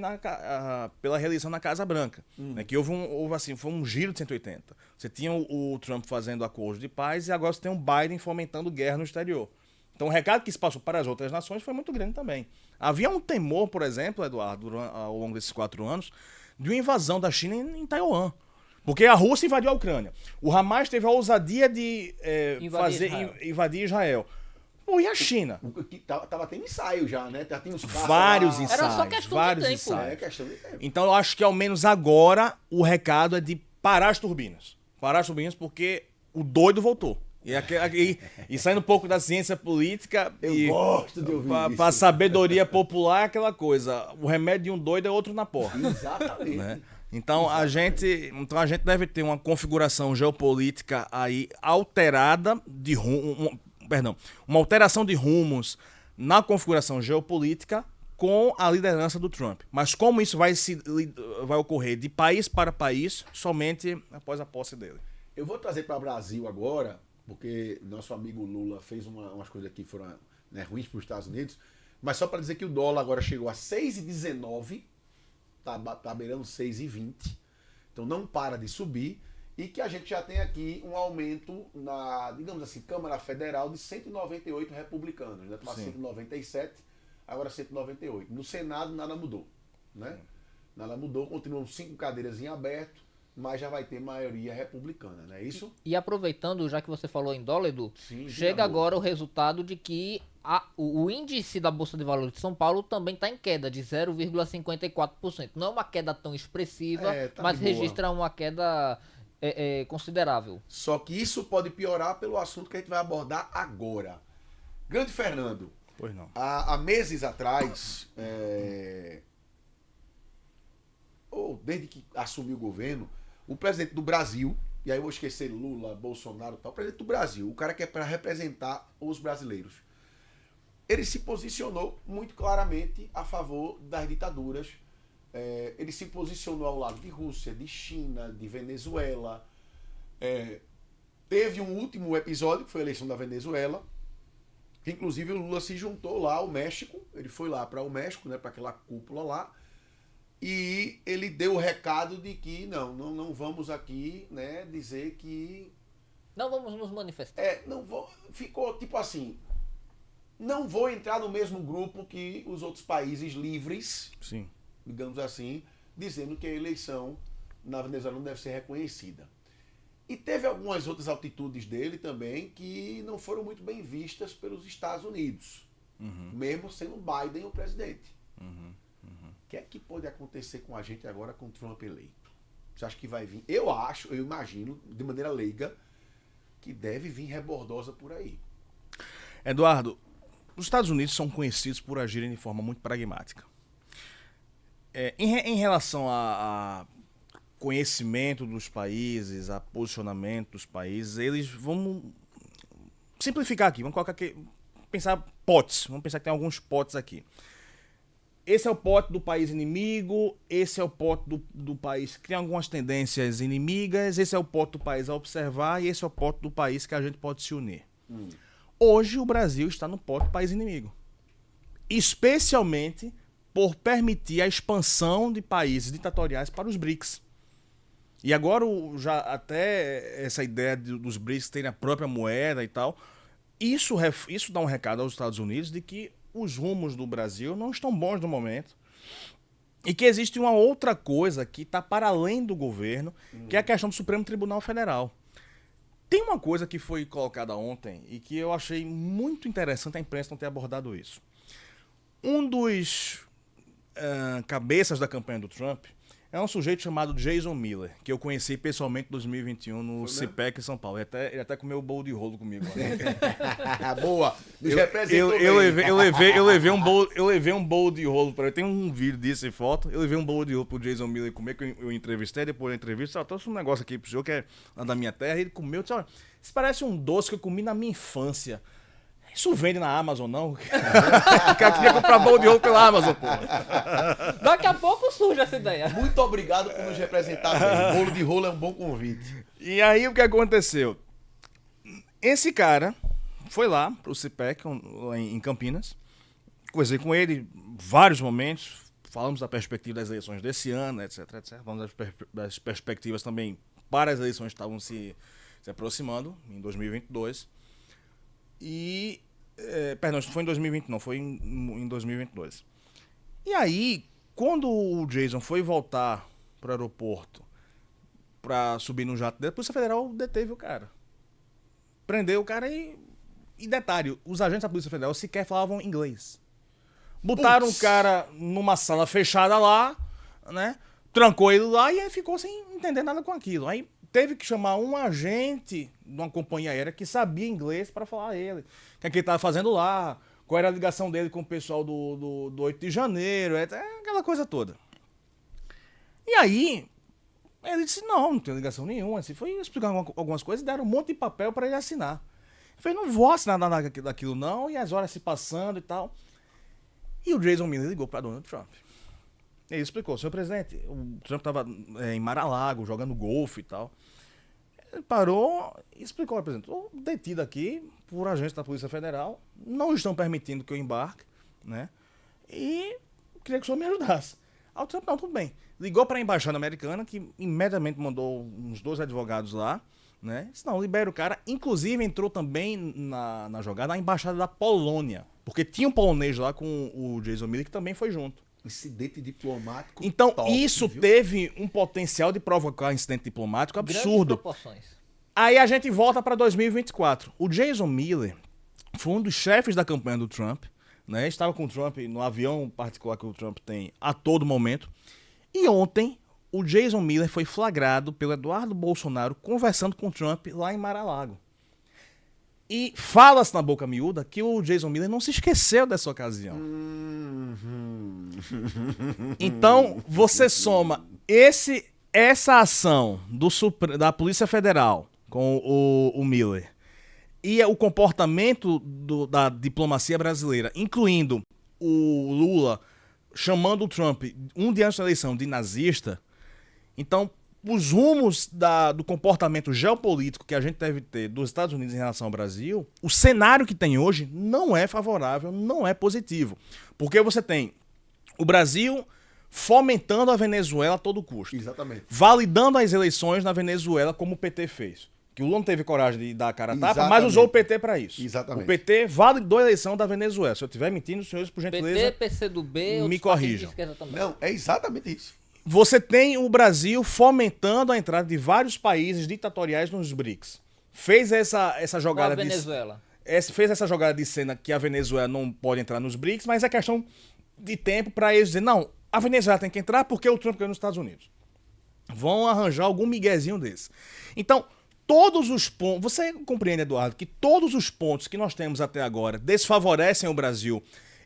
[SPEAKER 3] pela reeleição na Casa Branca. Né, que houve assim, foi um giro de 180. Você tinha o Trump fazendo acordos de paz e agora você tem o Biden fomentando guerra no exterior. Então o recado que se passou para as outras nações foi muito grande também. Havia um temor, por exemplo, Eduardo, ao longo desses 4 anos, de uma invasão da China em Taiwan. Porque a Rússia invadiu a Ucrânia. O Hamas teve a ousadia de invadir Israel. Pô, e a China?
[SPEAKER 1] Tava tendo ensaio já, né? Já tinha os caras
[SPEAKER 3] Vários
[SPEAKER 1] lá.
[SPEAKER 3] ensaios.
[SPEAKER 2] Era só questão de
[SPEAKER 3] vários
[SPEAKER 2] tempo.
[SPEAKER 3] ensaios.
[SPEAKER 1] É questão de tempo.
[SPEAKER 3] Então eu acho que ao menos agora o recado é de parar as turbinas. Parar as turbinas porque o doido voltou. E saindo um pouco da ciência política,
[SPEAKER 1] Eu gosto de ouvir isso.
[SPEAKER 3] Pra sabedoria popular, aquela coisa. O remédio de um doido é outro na porta.
[SPEAKER 1] Exatamente.
[SPEAKER 3] Né? Então a gente deve ter uma configuração geopolítica aí alterada de uma alteração de rumos na configuração geopolítica com a liderança do Trump. Mas como isso vai ocorrer de país para país somente após a posse dele.
[SPEAKER 1] Eu vou trazer para o Brasil agora, porque nosso amigo Lula fez umas coisas que foram, né, ruins para os Estados Unidos, mas só para dizer que o dólar agora chegou a 6,19, tá beirando 6,20, então não para de subir, e que a gente já tem aqui um aumento na, digamos assim, Câmara Federal de 198 republicanos, né? Estava 197, agora 198. No Senado nada mudou, né? Nada mudou, continuam 5 cadeiras em aberto, mas já vai ter maioria republicana, não é isso?
[SPEAKER 2] E aproveitando, já que você falou em dólar, Edu,
[SPEAKER 1] Sim,
[SPEAKER 2] chega agora o resultado de que o índice da Bolsa de Valores de São Paulo também está em queda de 0,54%. Não é uma queda tão expressiva, mas
[SPEAKER 1] de boa.
[SPEAKER 2] registra uma queda considerável.
[SPEAKER 1] Só que isso pode piorar pelo assunto que a gente vai abordar agora. Grande Fernando,
[SPEAKER 3] Pois não.
[SPEAKER 1] há meses atrás, ou desde que assumiu o governo, o presidente do Brasil, e aí eu vou esquecer Lula, Bolsonaro e tal, o presidente do Brasil, o cara que é para representar os brasileiros, ele se posicionou muito claramente a favor das ditaduras. Ele se posicionou ao lado de Rússia, de China, de Venezuela. Teve um último episódio, que foi a eleição da Venezuela, que inclusive o Lula se juntou lá ao México, ele foi lá para o México, né, para aquela cúpula lá, e ele deu o recado de que não vamos aqui, né, dizer que...
[SPEAKER 2] Não vamos nos manifestar.
[SPEAKER 1] Ficou tipo assim, não vou entrar no mesmo grupo que os outros países livres,
[SPEAKER 3] Sim.
[SPEAKER 1] digamos assim, dizendo que a eleição na Venezuela não deve ser reconhecida. E teve algumas outras atitudes dele também que não foram muito bem vistas pelos Estados Unidos, mesmo sendo Biden o presidente. O que é que pode acontecer com a gente agora com Trump eleito? Você acha que vai vir? Eu imagino, de maneira leiga, que deve vir rebordosa por aí.
[SPEAKER 3] Eduardo, os Estados Unidos são conhecidos por agirem de forma muito pragmática. Em relação a conhecimento dos países, a posicionamento dos países, eles vão simplificar aqui, vamos colocar aqui, pensar potes, vamos pensar que tem alguns potes aqui. Esse é o pote do país inimigo, esse é o pote do país que tem algumas tendências inimigas, esse é o pote do país a observar e esse é o pote do país que a gente pode se unir. Hoje o Brasil está no pote do país inimigo. Especialmente por permitir a expansão de países ditatoriais para os BRICS. E agora já até essa ideia dos BRICS terem a própria moeda e tal, isso dá um recado aos Estados Unidos de que os rumos do Brasil não estão bons no momento e que existe uma outra coisa que está para além do governo, que é a questão do Supremo Tribunal Federal. Tem uma coisa que foi colocada ontem e que eu achei muito interessante a imprensa não ter abordado isso. Um dos cabeças da campanha do Trump é um sujeito chamado Jason Miller, que eu conheci pessoalmente em 2021 no CIPEC em São Paulo. Ele até comeu o bolo de rolo comigo.
[SPEAKER 1] Boa!
[SPEAKER 3] Eu levei um bolo de rolo para ele. Tem um vídeo disso e foto. Eu levei um bolo de rolo pro Jason Miller comer, que eu entrevistei. Depois da entrevista, eu trouxe um negócio aqui pro senhor que é lá da minha terra. E ele comeu. Disse, olha, isso parece um doce que eu comi na minha infância. Isso vende na Amazon, não? O cara queria comprar bolo de rolo pela Amazon, pô.
[SPEAKER 2] Daqui a pouco surge essa ideia.
[SPEAKER 1] Muito obrigado por nos representar bem. Bolo de rolo é um bom convite.
[SPEAKER 3] E aí o que aconteceu? Esse cara foi lá pro CIPEC, lá em Campinas, conversei com ele vários momentos, falamos da perspectiva das eleições desse ano, etc, etc. Falamos das perspectivas também para as eleições que estavam se aproximando, em 2022. Perdão, isso não foi em 2020, não, foi em 2022. E aí, quando o Jason foi voltar para o aeroporto para subir no jato dele, a Polícia Federal deteve o cara. Prendeu o cara e detalhe, os agentes da Polícia Federal sequer falavam inglês. Botaram o cara numa sala fechada lá, né? Trancou ele lá e ele ficou sem entender nada com aquilo. Aí teve que chamar um agente de uma companhia aérea que sabia inglês para falar a ele. O que ele estava fazendo lá, qual era a ligação dele com o pessoal do 8 de janeiro, aquela coisa toda. E aí, ele disse, não tem ligação nenhuma. Assim, foi explicar algumas coisas e deram um monte de papel para ele assinar. Ele falou, não vou assinar nada daquilo não, e as horas se passando e tal. E o Jason Miller ligou para Donald Trump. Ele explicou, senhor presidente, o Trump estava em Mar-a-Lago, jogando golfe e tal. Ele parou e explicou ao presidente, estou detido aqui por agentes da Polícia Federal, não estão permitindo que eu embarque, né? E queria que o senhor me ajudasse. Aí o Trump, não, tudo bem. Ligou para a embaixada americana, que imediatamente mandou uns 2 advogados lá, né? Disse, não, libera o cara. Inclusive entrou também na jogada a embaixada da Polônia, porque tinha um polonês lá com o Jason Miller que também foi junto.
[SPEAKER 1] Incidente diplomático.
[SPEAKER 3] Então,
[SPEAKER 1] top,
[SPEAKER 3] isso
[SPEAKER 1] viu?
[SPEAKER 3] teve um potencial de provocar incidente diplomático absurdo.
[SPEAKER 2] Grandes proporções.
[SPEAKER 3] Aí a gente volta para 2024. O Jason Miller foi um dos chefes da campanha do Trump, né? Estava com o Trump no avião particular que o Trump tem a todo momento. E ontem, o Jason Miller foi flagrado pelo Eduardo Bolsonaro conversando com o Trump lá em Mar-a-Lago. E fala-se na boca miúda que o Jason Miller não se esqueceu dessa ocasião. Então, você soma essa ação da Polícia Federal com o Miller e o comportamento da diplomacia brasileira, incluindo o Lula chamando o Trump, um dia antes da eleição, de nazista. Então, os rumos do comportamento geopolítico que a gente deve ter dos Estados Unidos em relação ao Brasil, o cenário que tem hoje não é favorável, não é positivo. Porque você tem o Brasil fomentando a Venezuela a todo custo.
[SPEAKER 1] Exatamente.
[SPEAKER 3] Validando as eleições na Venezuela, como o PT fez. Que o Lula não teve coragem de dar a cara a tapa,
[SPEAKER 1] Exatamente.
[SPEAKER 3] mas usou o PT para isso.
[SPEAKER 1] Exatamente.
[SPEAKER 3] O PT validou a eleição da Venezuela. Se eu estiver mentindo, senhores, por gentileza,
[SPEAKER 2] PT, PCdoB,
[SPEAKER 3] me
[SPEAKER 2] outros partidos de
[SPEAKER 3] corrijam.
[SPEAKER 2] esquerda também.
[SPEAKER 1] Não, é exatamente isso.
[SPEAKER 3] Você tem o Brasil fomentando a entrada de vários países ditatoriais nos BRICS. Fez essa
[SPEAKER 2] Com a
[SPEAKER 3] jogada
[SPEAKER 2] Venezuela.
[SPEAKER 3] fez essa jogada de cena que a Venezuela não pode entrar nos BRICS, mas é questão de tempo para eles dizer, não, a Venezuela tem que entrar porque o Trump ganhou nos Estados Unidos. Vão arranjar algum miguezinho desse. Então, todos os pontos... Você compreende, Eduardo, que todos os pontos que nós temos até agora desfavorecem o Brasil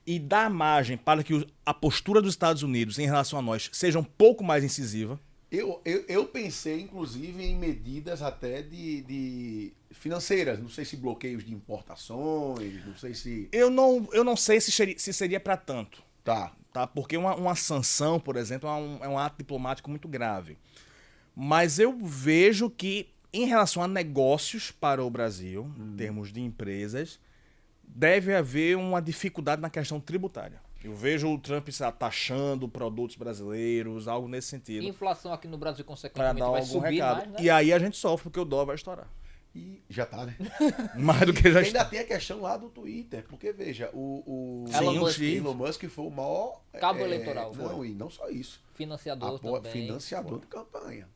[SPEAKER 3] e dá margem para que a postura dos Estados Unidos em relação a nós seja um pouco mais incisiva?
[SPEAKER 1] Eu pensei, inclusive, em medidas até de financeiras. Não sei se bloqueios de importações, não sei se...
[SPEAKER 3] Eu não sei se seria para tanto.
[SPEAKER 1] Tá.
[SPEAKER 3] Porque uma sanção, por exemplo, é um ato diplomático muito grave. Mas eu vejo que, em relação a negócios para o Brasil, em termos de empresas, deve haver uma dificuldade na questão tributária. Eu vejo o Trump taxando produtos brasileiros, algo nesse sentido.
[SPEAKER 2] Inflação aqui no Brasil,
[SPEAKER 3] Para
[SPEAKER 2] consequentemente,
[SPEAKER 3] dar
[SPEAKER 2] vai
[SPEAKER 3] algum
[SPEAKER 2] subir
[SPEAKER 3] recado.
[SPEAKER 2] mais, né?
[SPEAKER 3] E aí a gente sofre, porque o dólar vai estourar.
[SPEAKER 1] E já tá, né?
[SPEAKER 3] Mais do que já
[SPEAKER 1] E ainda
[SPEAKER 3] está.
[SPEAKER 1] tem a questão lá do Twitter, porque veja, o
[SPEAKER 2] Elon Musk.
[SPEAKER 1] Elon Musk foi o maior...
[SPEAKER 2] Cabo eleitoral.
[SPEAKER 1] Não, e não só isso.
[SPEAKER 2] Financiador também.
[SPEAKER 1] Financiador de campanha.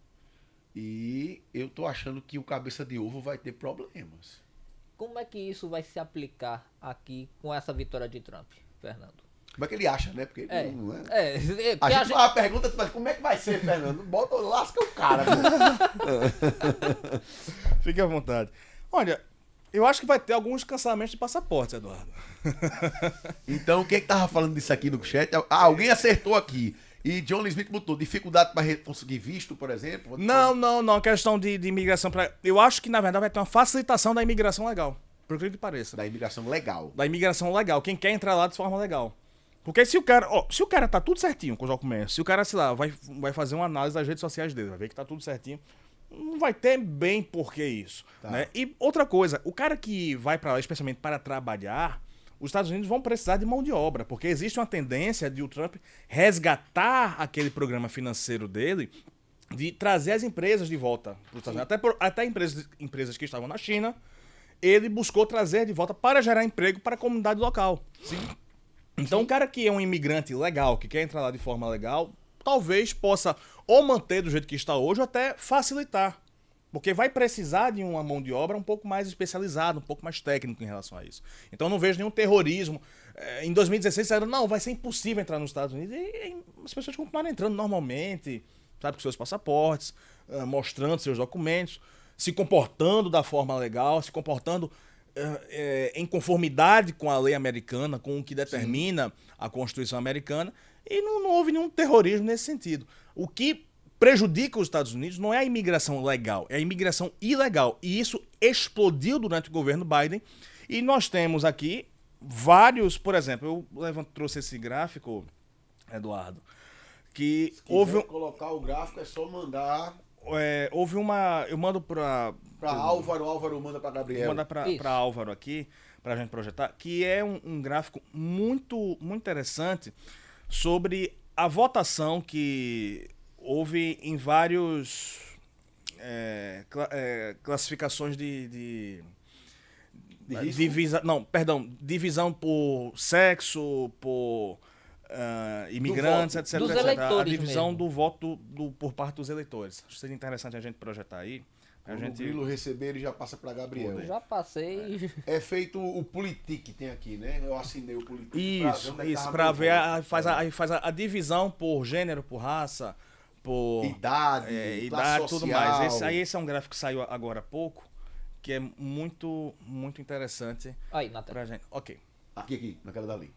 [SPEAKER 1] E eu tô achando que o cabeça de ovo vai ter problemas.
[SPEAKER 2] Como é que isso vai se aplicar aqui com essa vitória de Trump, Fernando?
[SPEAKER 1] Como é que ele acha, né? Porque
[SPEAKER 2] É,
[SPEAKER 1] não é...
[SPEAKER 2] é,
[SPEAKER 1] A gente faz a pergunta, mas como é que vai ser, Fernando? Bota, lasca o cara. Né?
[SPEAKER 3] Fique à vontade. Olha, eu acho que vai ter alguns cancelamentos de passaportes, Eduardo.
[SPEAKER 1] Então, quem é que tava falando disso aqui no chat? Ah, alguém acertou aqui. E John Lee Smith botou dificuldade para conseguir visto, por exemplo?
[SPEAKER 3] Não. A questão de imigração para. Eu acho que, na verdade, vai ter uma facilitação da imigração legal. Por incrível que pareça.
[SPEAKER 1] Da imigração legal.
[SPEAKER 3] Da imigração legal. Quem quer entrar lá de forma legal. Porque se o cara tá tudo certinho com o documento, se o cara, sei lá, vai fazer uma análise das redes sociais dele, vai ver que tá tudo certinho, não vai ter bem por que isso.
[SPEAKER 1] Tá.
[SPEAKER 3] Né? E outra coisa, o cara que vai para lá, especialmente para trabalhar, os Estados Unidos vão precisar de mão de obra, porque existe uma tendência de o Trump resgatar aquele programa financeiro dele, de trazer as empresas de volta para os Estados Unidos. Até empresas que estavam na China, ele buscou trazer de volta para gerar emprego para a comunidade local.
[SPEAKER 1] Sim.
[SPEAKER 3] Então, o cara que é um imigrante legal, que quer entrar lá de forma legal, talvez possa ou manter do jeito que está hoje, ou até facilitar. Porque vai precisar de uma mão de obra um pouco mais especializada, um pouco mais técnica em relação a isso. Então, eu não vejo nenhum terrorismo. Em 2016, disseram, não, vai ser impossível entrar nos Estados Unidos. E as pessoas continuaram entrando normalmente, sabe, com seus passaportes, mostrando seus documentos, se comportando da forma legal, se comportando em conformidade com a lei americana, com o que determina a Constituição americana, e não houve nenhum terrorismo nesse sentido. O que prejudica os Estados Unidos não é a imigração legal, é a imigração ilegal. E isso explodiu durante o governo Biden. E nós temos aqui vários, por exemplo, eu trouxe esse gráfico, Eduardo, que
[SPEAKER 1] Se
[SPEAKER 3] houve
[SPEAKER 1] quiser colocar o gráfico, é só mandar
[SPEAKER 3] houve uma, eu mando para
[SPEAKER 1] Álvaro manda para Gabriel.
[SPEAKER 3] Vou mandar para Álvaro aqui, para a gente projetar, que é um gráfico muito, muito interessante sobre a votação que houve em vários classificações de divisão por sexo, por imigrantes, etc,
[SPEAKER 2] Dos
[SPEAKER 3] etc. A
[SPEAKER 2] eleitores
[SPEAKER 3] divisão
[SPEAKER 2] mesmo.
[SPEAKER 3] do voto por parte dos eleitores. Acho que seria interessante a gente projetar aí.
[SPEAKER 1] Quando o Grilo receber, ele já passa para Gabriel.
[SPEAKER 2] Eu já passei.
[SPEAKER 1] É feito o Politic, tem aqui, né? Eu assinei o Politic.
[SPEAKER 3] Isso, para ver, faz a divisão por gênero, por raça, por
[SPEAKER 1] idade,
[SPEAKER 3] idade, tudo
[SPEAKER 1] social.
[SPEAKER 3] mais. Esse é um gráfico que saiu agora há pouco, que é muito, muito interessante
[SPEAKER 2] Aí, na tela.
[SPEAKER 3] pra gente. Ok,
[SPEAKER 1] Aqui, na cara dali.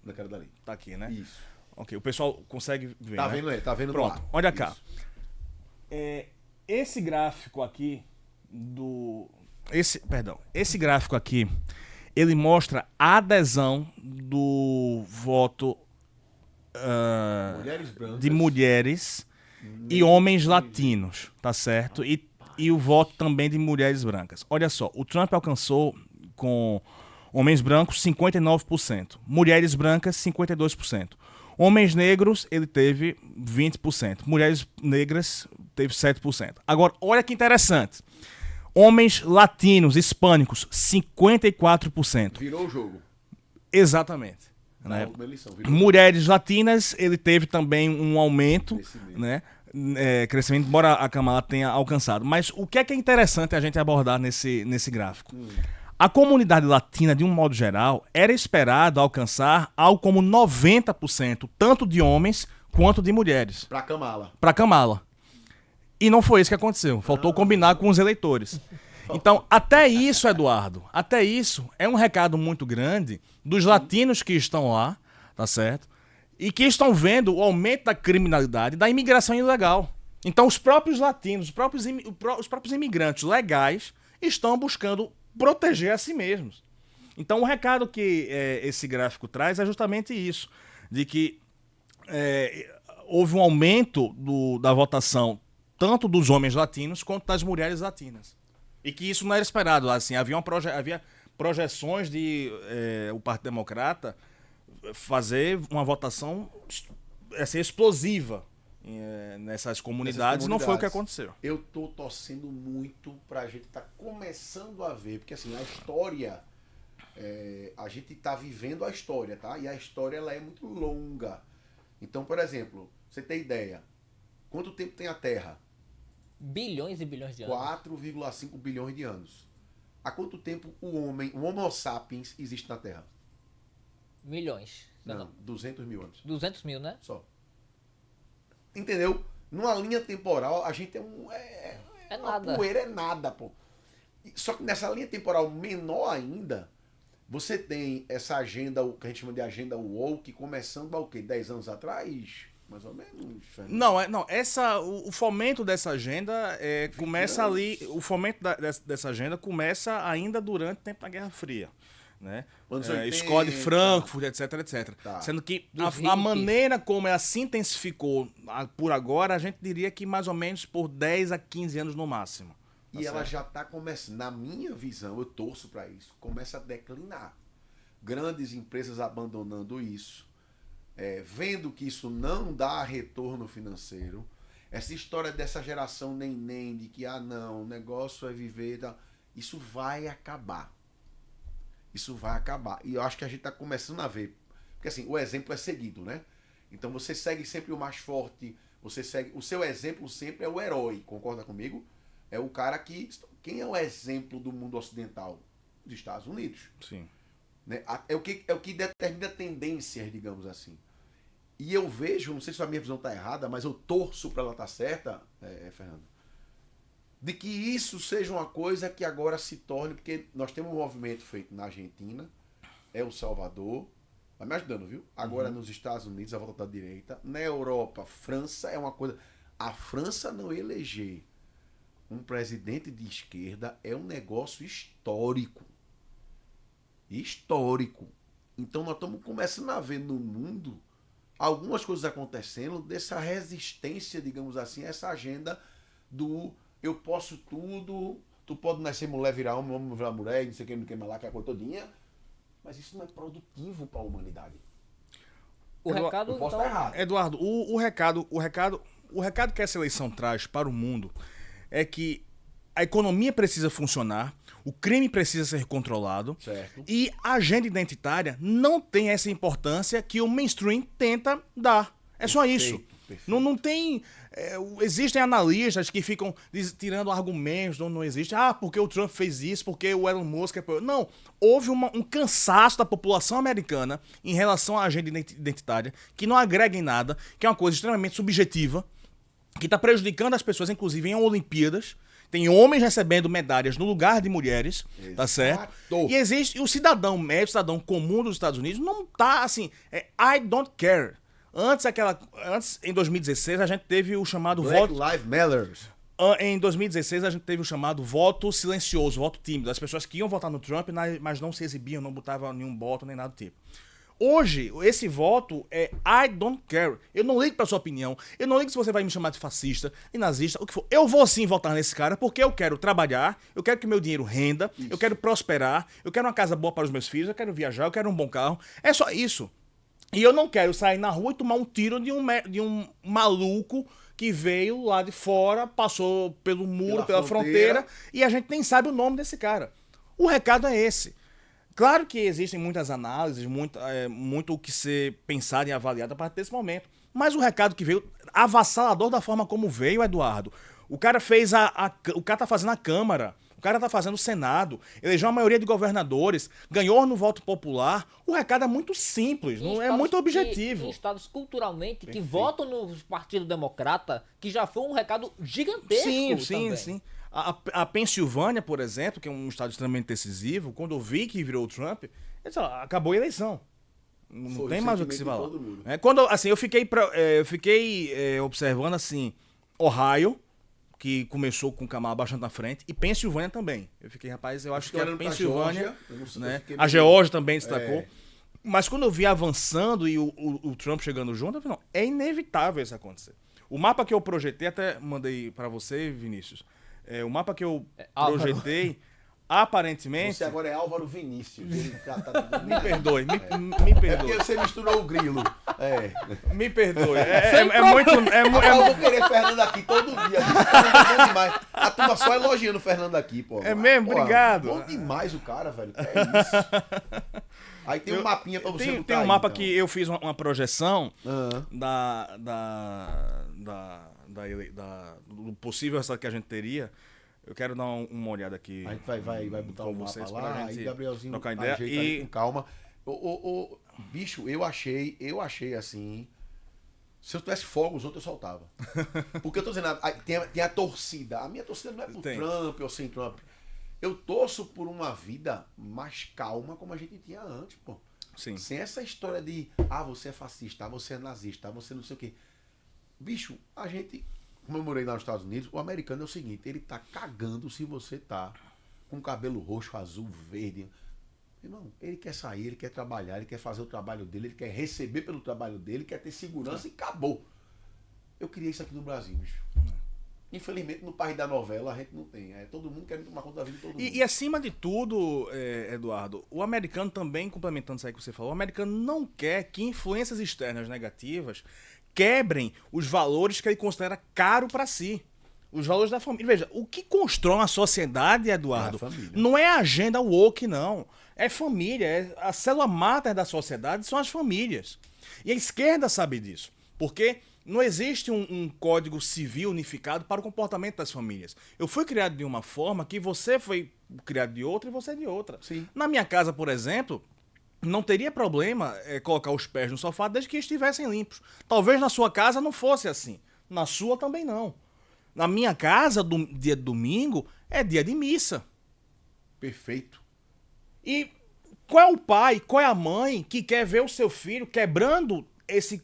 [SPEAKER 1] Na cara dali.
[SPEAKER 3] tá aqui, né?
[SPEAKER 1] Isso.
[SPEAKER 3] Ok, o pessoal consegue ver,
[SPEAKER 1] Tá
[SPEAKER 3] né?
[SPEAKER 1] vendo aí? Tá vendo
[SPEAKER 3] Pronto,
[SPEAKER 1] no ar.
[SPEAKER 3] olha cá.
[SPEAKER 1] Isso.
[SPEAKER 3] Esse gráfico aqui esse gráfico aqui, ele mostra a adesão do voto
[SPEAKER 1] Mulheres brancas.
[SPEAKER 3] de mulheres e homens latinos, tá certo? E o voto também de mulheres brancas. Olha só, o Trump alcançou com homens brancos 59%, mulheres brancas 52%. Homens negros, ele teve 20%. Mulheres negras, teve 7%. Agora, olha que interessante. Homens latinos, hispânicos, 54%.
[SPEAKER 1] Virou o jogo.
[SPEAKER 3] Exatamente.
[SPEAKER 1] Na
[SPEAKER 3] Né?
[SPEAKER 1] última eleição. Virou
[SPEAKER 3] Mulheres latinas, ele teve também um aumento,
[SPEAKER 1] Crescimento.
[SPEAKER 3] né? Crescimento, embora a Kamala tenha alcançado. Mas o que é interessante a gente abordar nesse gráfico? A comunidade latina, de um modo geral, era esperada alcançar algo como 90%, tanto de homens quanto de mulheres,
[SPEAKER 1] Pra Kamala.
[SPEAKER 3] para Kamala. E não foi isso que aconteceu. Faltou combinar com os eleitores. Então, até isso, Eduardo, até isso é um recado muito grande dos latinos que estão lá, tá certo? E que estão vendo o aumento da criminalidade, da imigração ilegal. Então, os próprios latinos, os próprios imigrantes legais estão buscando proteger a si mesmos. Então, o recado que esse gráfico traz é justamente isso, de que houve um aumento da votação tanto dos homens latinos quanto das mulheres latinas. E que isso não era esperado. Assim, havia projeções de o Partido Democrata fazer uma votação assim, explosiva nessas comunidades, e não foi o que aconteceu.
[SPEAKER 1] Eu tô torcendo muito pra gente tá começando a ver, porque assim, a história, a gente tá vivendo a história, tá? E a história, ela é muito longa. Então, por exemplo, você tem ideia, quanto tempo tem a Terra?
[SPEAKER 2] Bilhões e bilhões de anos.
[SPEAKER 1] 4,5 bilhões de anos. Há quanto tempo o Homo sapiens existe na Terra?
[SPEAKER 2] Milhões.
[SPEAKER 1] Não, 200 mil anos.
[SPEAKER 2] 200 mil, né?
[SPEAKER 1] Só. Entendeu? Numa linha temporal, a gente
[SPEAKER 2] É
[SPEAKER 1] uma
[SPEAKER 2] nada.
[SPEAKER 1] poeira é nada, pô. Só que nessa linha temporal menor ainda, você tem essa agenda, o que a gente chama de agenda woke, começando há o quê? 10 anos atrás? Mais ou menos, Fernando?
[SPEAKER 3] Não, o fomento dessa agenda começa
[SPEAKER 1] anos.
[SPEAKER 3] ali. O fomento dessa agenda começa ainda durante o tempo da Guerra Fria. Né?
[SPEAKER 1] Anos 80,
[SPEAKER 3] Escola de Frankfurt, etc.
[SPEAKER 1] Tá.
[SPEAKER 3] Sendo que
[SPEAKER 2] Dos
[SPEAKER 3] a
[SPEAKER 2] hippies.
[SPEAKER 3] maneira como ela se intensificou por agora, a gente diria que mais ou menos por 10 a 15 anos no máximo.
[SPEAKER 1] E ela já está começando, na minha visão, eu torço para isso, começa a declinar. grandes empresas abandonando isso, vendo que isso não dá retorno financeiro. Essa história dessa geração neném, de que, não, o negócio é viver, isso vai acabar. Isso vai acabar. E eu acho que a gente está começando a ver. Porque assim, o exemplo é seguido, né? Então você segue sempre o mais forte, você segue. O seu exemplo sempre é o herói, concorda comigo? É o cara que. Quem é o exemplo do mundo ocidental? Dos Estados Unidos.
[SPEAKER 3] Sim.
[SPEAKER 1] Né? É o que determina tendências, digamos assim. E eu vejo, não sei se a minha visão está errada, mas eu torço para ela estar certa, Fernando, de que isso seja uma coisa que agora se torne, porque nós temos um movimento feito na Argentina, El Salvador, vai me ajudando, viu? Agora nos Estados Unidos, a volta da direita, na Europa, França é uma coisa... A França não eleger um presidente de esquerda é um negócio histórico. Histórico. Então nós estamos começando a ver no mundo algumas coisas acontecendo dessa resistência, digamos assim, a essa agenda do eu posso tudo, tu pode nascer mulher, virar homem virar mulher, não sei quem, não queima lá, que é a coisa todinha, mas isso não é produtivo para a humanidade.
[SPEAKER 2] O recado,
[SPEAKER 1] eu posso
[SPEAKER 2] então,
[SPEAKER 1] estar errado.
[SPEAKER 3] Eduardo, o recado que essa eleição traz para o mundo é que a economia precisa funcionar, o crime precisa ser controlado,
[SPEAKER 1] Certo.
[SPEAKER 3] e a agenda identitária não tem essa importância que o mainstream tenta dar. É só isso.
[SPEAKER 1] Perfeito.
[SPEAKER 3] Não tem... existem analistas que ficam tirando argumentos, não existe. Porque o Trump fez isso, porque o Elon Musk... Não, houve um cansaço da população americana em relação à agenda identitária, que não agrega em nada, que é uma coisa extremamente subjetiva, que está prejudicando as pessoas, inclusive em Olimpíadas. Tem homens recebendo medalhas no lugar de mulheres, tá certo? E existe o cidadão médio, o cidadão comum dos Estados Unidos, não tá assim, I don't care. Antes, em 2016, a gente teve o chamado
[SPEAKER 1] Black
[SPEAKER 3] voto...
[SPEAKER 1] Lives Matter.
[SPEAKER 3] Em 2016, a gente teve o chamado voto silencioso, voto tímido. As pessoas que iam votar no Trump, mas não se exibiam, não botavam nenhum voto, nem nada do tipo. Hoje, esse voto é I don't care. Eu não ligo pra sua opinião. Eu não ligo se você vai me chamar de fascista, de nazista, o que for. Eu vou sim votar nesse cara porque eu quero trabalhar, eu quero que meu dinheiro renda, eu quero prosperar, eu quero uma casa boa para os meus filhos, eu quero viajar, eu quero um bom carro. É só isso. E eu não quero sair na rua e tomar um tiro de um maluco que veio lá de fora, passou pelo muro, pela fronteira, e a gente nem sabe o nome desse cara. O recado é esse. Claro que existem muitas análises, muito o que ser pensado e avaliado a partir desse momento. Mas o recado que veio, avassalador da forma como veio, Eduardo. O cara fez o cara tá fazendo a Câmara, o cara tá fazendo o Senado, elegeu a maioria de governadores, ganhou no voto popular. O recado é muito simples, não é muito objetivo.
[SPEAKER 2] Em estados culturalmente que votam no Partido Democrata, que já foi um recado gigantesco.
[SPEAKER 3] Sim. A Pensilvânia, por exemplo, que é um estado extremamente decisivo, quando eu vi que virou o Trump, eu disse, acabou a eleição. Não tem mais o que se falar. Quando assim, eu fiquei observando assim, Ohio, que começou com o Kamala bastante na frente, e Pensilvânia também. Eu fiquei, rapaz, eu acho que a Pensilvânia, né? A Geórgia também destacou. Mas quando eu vi avançando e o Trump chegando junto, eu falei, não, é inevitável isso acontecer. O mapa que eu projetei, até mandei pra você, Vinícius, o mapa que eu projetei, aparentemente...
[SPEAKER 1] Você agora é Álvaro Vinícius.
[SPEAKER 3] Me perdoe, me
[SPEAKER 1] É
[SPEAKER 3] perdoe.
[SPEAKER 1] porque você misturou o grilo.
[SPEAKER 3] Me perdoe. É muito...
[SPEAKER 1] Eu vou querer Fernando aqui todo dia. É bom demais. A turma só elogiando o Fernando aqui, pô.
[SPEAKER 3] É mesmo? Obrigado.
[SPEAKER 1] Bom demais o cara, velho. Que é isso? Aí tem um mapinha pra você botar
[SPEAKER 3] Tem um
[SPEAKER 1] aí,
[SPEAKER 3] mapa
[SPEAKER 1] então.
[SPEAKER 3] que eu fiz uma projeção do possível resultado que a gente teria. Eu quero dar uma olhada aqui.
[SPEAKER 1] A gente vai botar
[SPEAKER 3] com
[SPEAKER 1] um mapa
[SPEAKER 3] vocês
[SPEAKER 1] lá,
[SPEAKER 3] pra
[SPEAKER 1] aí
[SPEAKER 3] gente
[SPEAKER 1] Gabrielzinho
[SPEAKER 3] trocar ideia.
[SPEAKER 1] ajeita aí com calma. Bicho, eu achei assim... Se eu tivesse fogo, os outros eu soltava. Porque eu tô dizendo, tem a torcida. A minha torcida não é por Trump ou sem Trump. Eu torço por uma vida mais calma como a gente tinha antes, pô.
[SPEAKER 3] Sim.
[SPEAKER 1] Sem essa história de, você é fascista, você é nazista, você não sei o quê. Bicho, a gente, como eu morei lá nos Estados Unidos, o americano é o seguinte, ele tá cagando se você tá com cabelo roxo, azul, verde. Irmão, ele quer sair, ele quer trabalhar, ele quer fazer o trabalho dele, ele quer receber pelo trabalho dele, quer ter segurança e acabou. Eu queria isso aqui no Brasil, bicho. Infelizmente, no país da novela, a gente não tem. É todo mundo querendo tomar conta da vida de todo mundo.
[SPEAKER 3] E acima de tudo, Eduardo, o americano também, complementando isso aí que você falou, o americano não quer que influências externas negativas quebrem os valores que ele considera caro para si. Os valores da família. Veja, o que constrói uma sociedade, Eduardo,
[SPEAKER 1] É a família.
[SPEAKER 3] não é a agenda woke, não. É família. A célula máter da sociedade são as famílias. E a esquerda sabe disso. Porque não existe um código civil unificado para o comportamento das famílias. Eu fui criado de uma forma que você foi criado de outra e você de outra.
[SPEAKER 1] Sim.
[SPEAKER 3] Na minha casa, por exemplo, não teria problema colocar os pés no sofá desde que estivessem limpos. Talvez na sua casa não fosse assim. Na sua também não. Na minha casa, dia de domingo, é dia de missa.
[SPEAKER 1] Perfeito.
[SPEAKER 3] E qual é o pai, qual é a mãe que quer ver o seu filho quebrando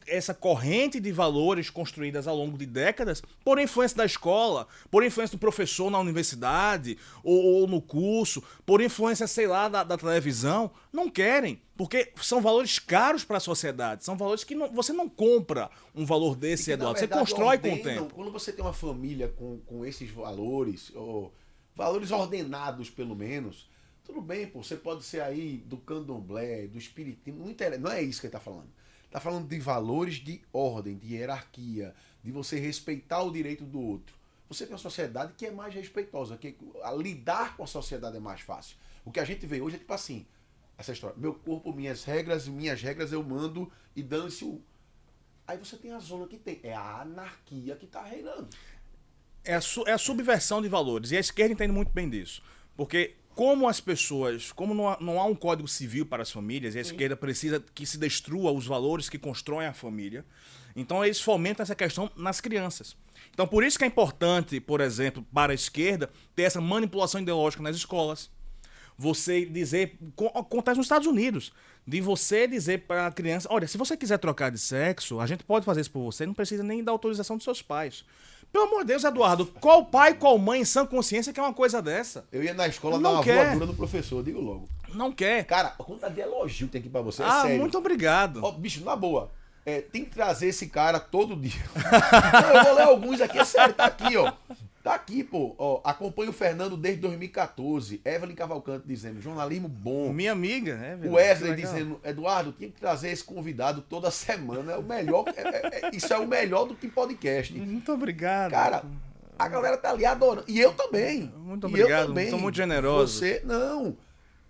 [SPEAKER 3] essa corrente de valores construídas ao longo de décadas por influência da escola, por influência do professor na universidade ou no curso, por influência, sei lá, da televisão? Não querem, porque são valores caros para a sociedade, são valores que você não compra um valor desse, Eduardo, você constrói com o tempo.
[SPEAKER 1] Quando você tem uma família com esses valores, ou valores ordenados pelo menos, tudo bem, pô, você pode ser aí do candomblé, do espiritismo, não é isso que ele tá falando. Tá falando de valores de ordem, de hierarquia, de você respeitar o direito do outro. Você tem uma sociedade que é mais respeitosa, que lidar com a sociedade é mais fácil. O que a gente vê hoje é tipo assim, essa história, meu corpo, minhas regras eu mando e dane-se o... Aí você tem a zona que tem, é a anarquia que tá reinando.
[SPEAKER 3] É a subversão de valores, e a esquerda entende muito bem disso. Porque como as pessoas, como não há um código civil para as famílias, e a esquerda precisa que se destrua os valores que constroem a família, então eles fomentam essa questão nas crianças. Então por isso que é importante, por exemplo, para a esquerda, ter essa manipulação ideológica nas escolas. Você dizer, acontece nos Estados Unidos, de você dizer para a criança, olha, se você quiser trocar de sexo, a gente pode fazer isso por você, não precisa nem da autorização dos seus pais. Pelo amor de Deus, Eduardo, qual pai, qual mãe em sã consciência quer uma coisa dessa?
[SPEAKER 1] Eu ia na escola
[SPEAKER 3] Não
[SPEAKER 1] dar uma
[SPEAKER 3] quer.
[SPEAKER 1] voadora no professor, eu digo logo.
[SPEAKER 3] Não quer.
[SPEAKER 1] Cara, a conta de elogio tem aqui pra você, é sério.
[SPEAKER 3] Muito obrigado.
[SPEAKER 1] Ó, bicho, na boa, tem que trazer esse cara todo dia. Não, eu vou ler alguns aqui, é sério, tá aqui, ó. Tá aqui, pô. Ó, acompanho o Fernando desde 2014. Evelyn Cavalcante dizendo, jornalismo bom.
[SPEAKER 3] Minha amiga, né?
[SPEAKER 1] O Wesley dizendo, Eduardo, tinha que trazer esse convidado toda semana. É o melhor. Isso é o melhor do que podcast.
[SPEAKER 3] Muito obrigado.
[SPEAKER 1] Cara, a galera tá ali adorando. E eu também.
[SPEAKER 3] Muito
[SPEAKER 1] E
[SPEAKER 3] obrigado,
[SPEAKER 1] eu também.
[SPEAKER 3] sou muito generoso.
[SPEAKER 1] Você, não.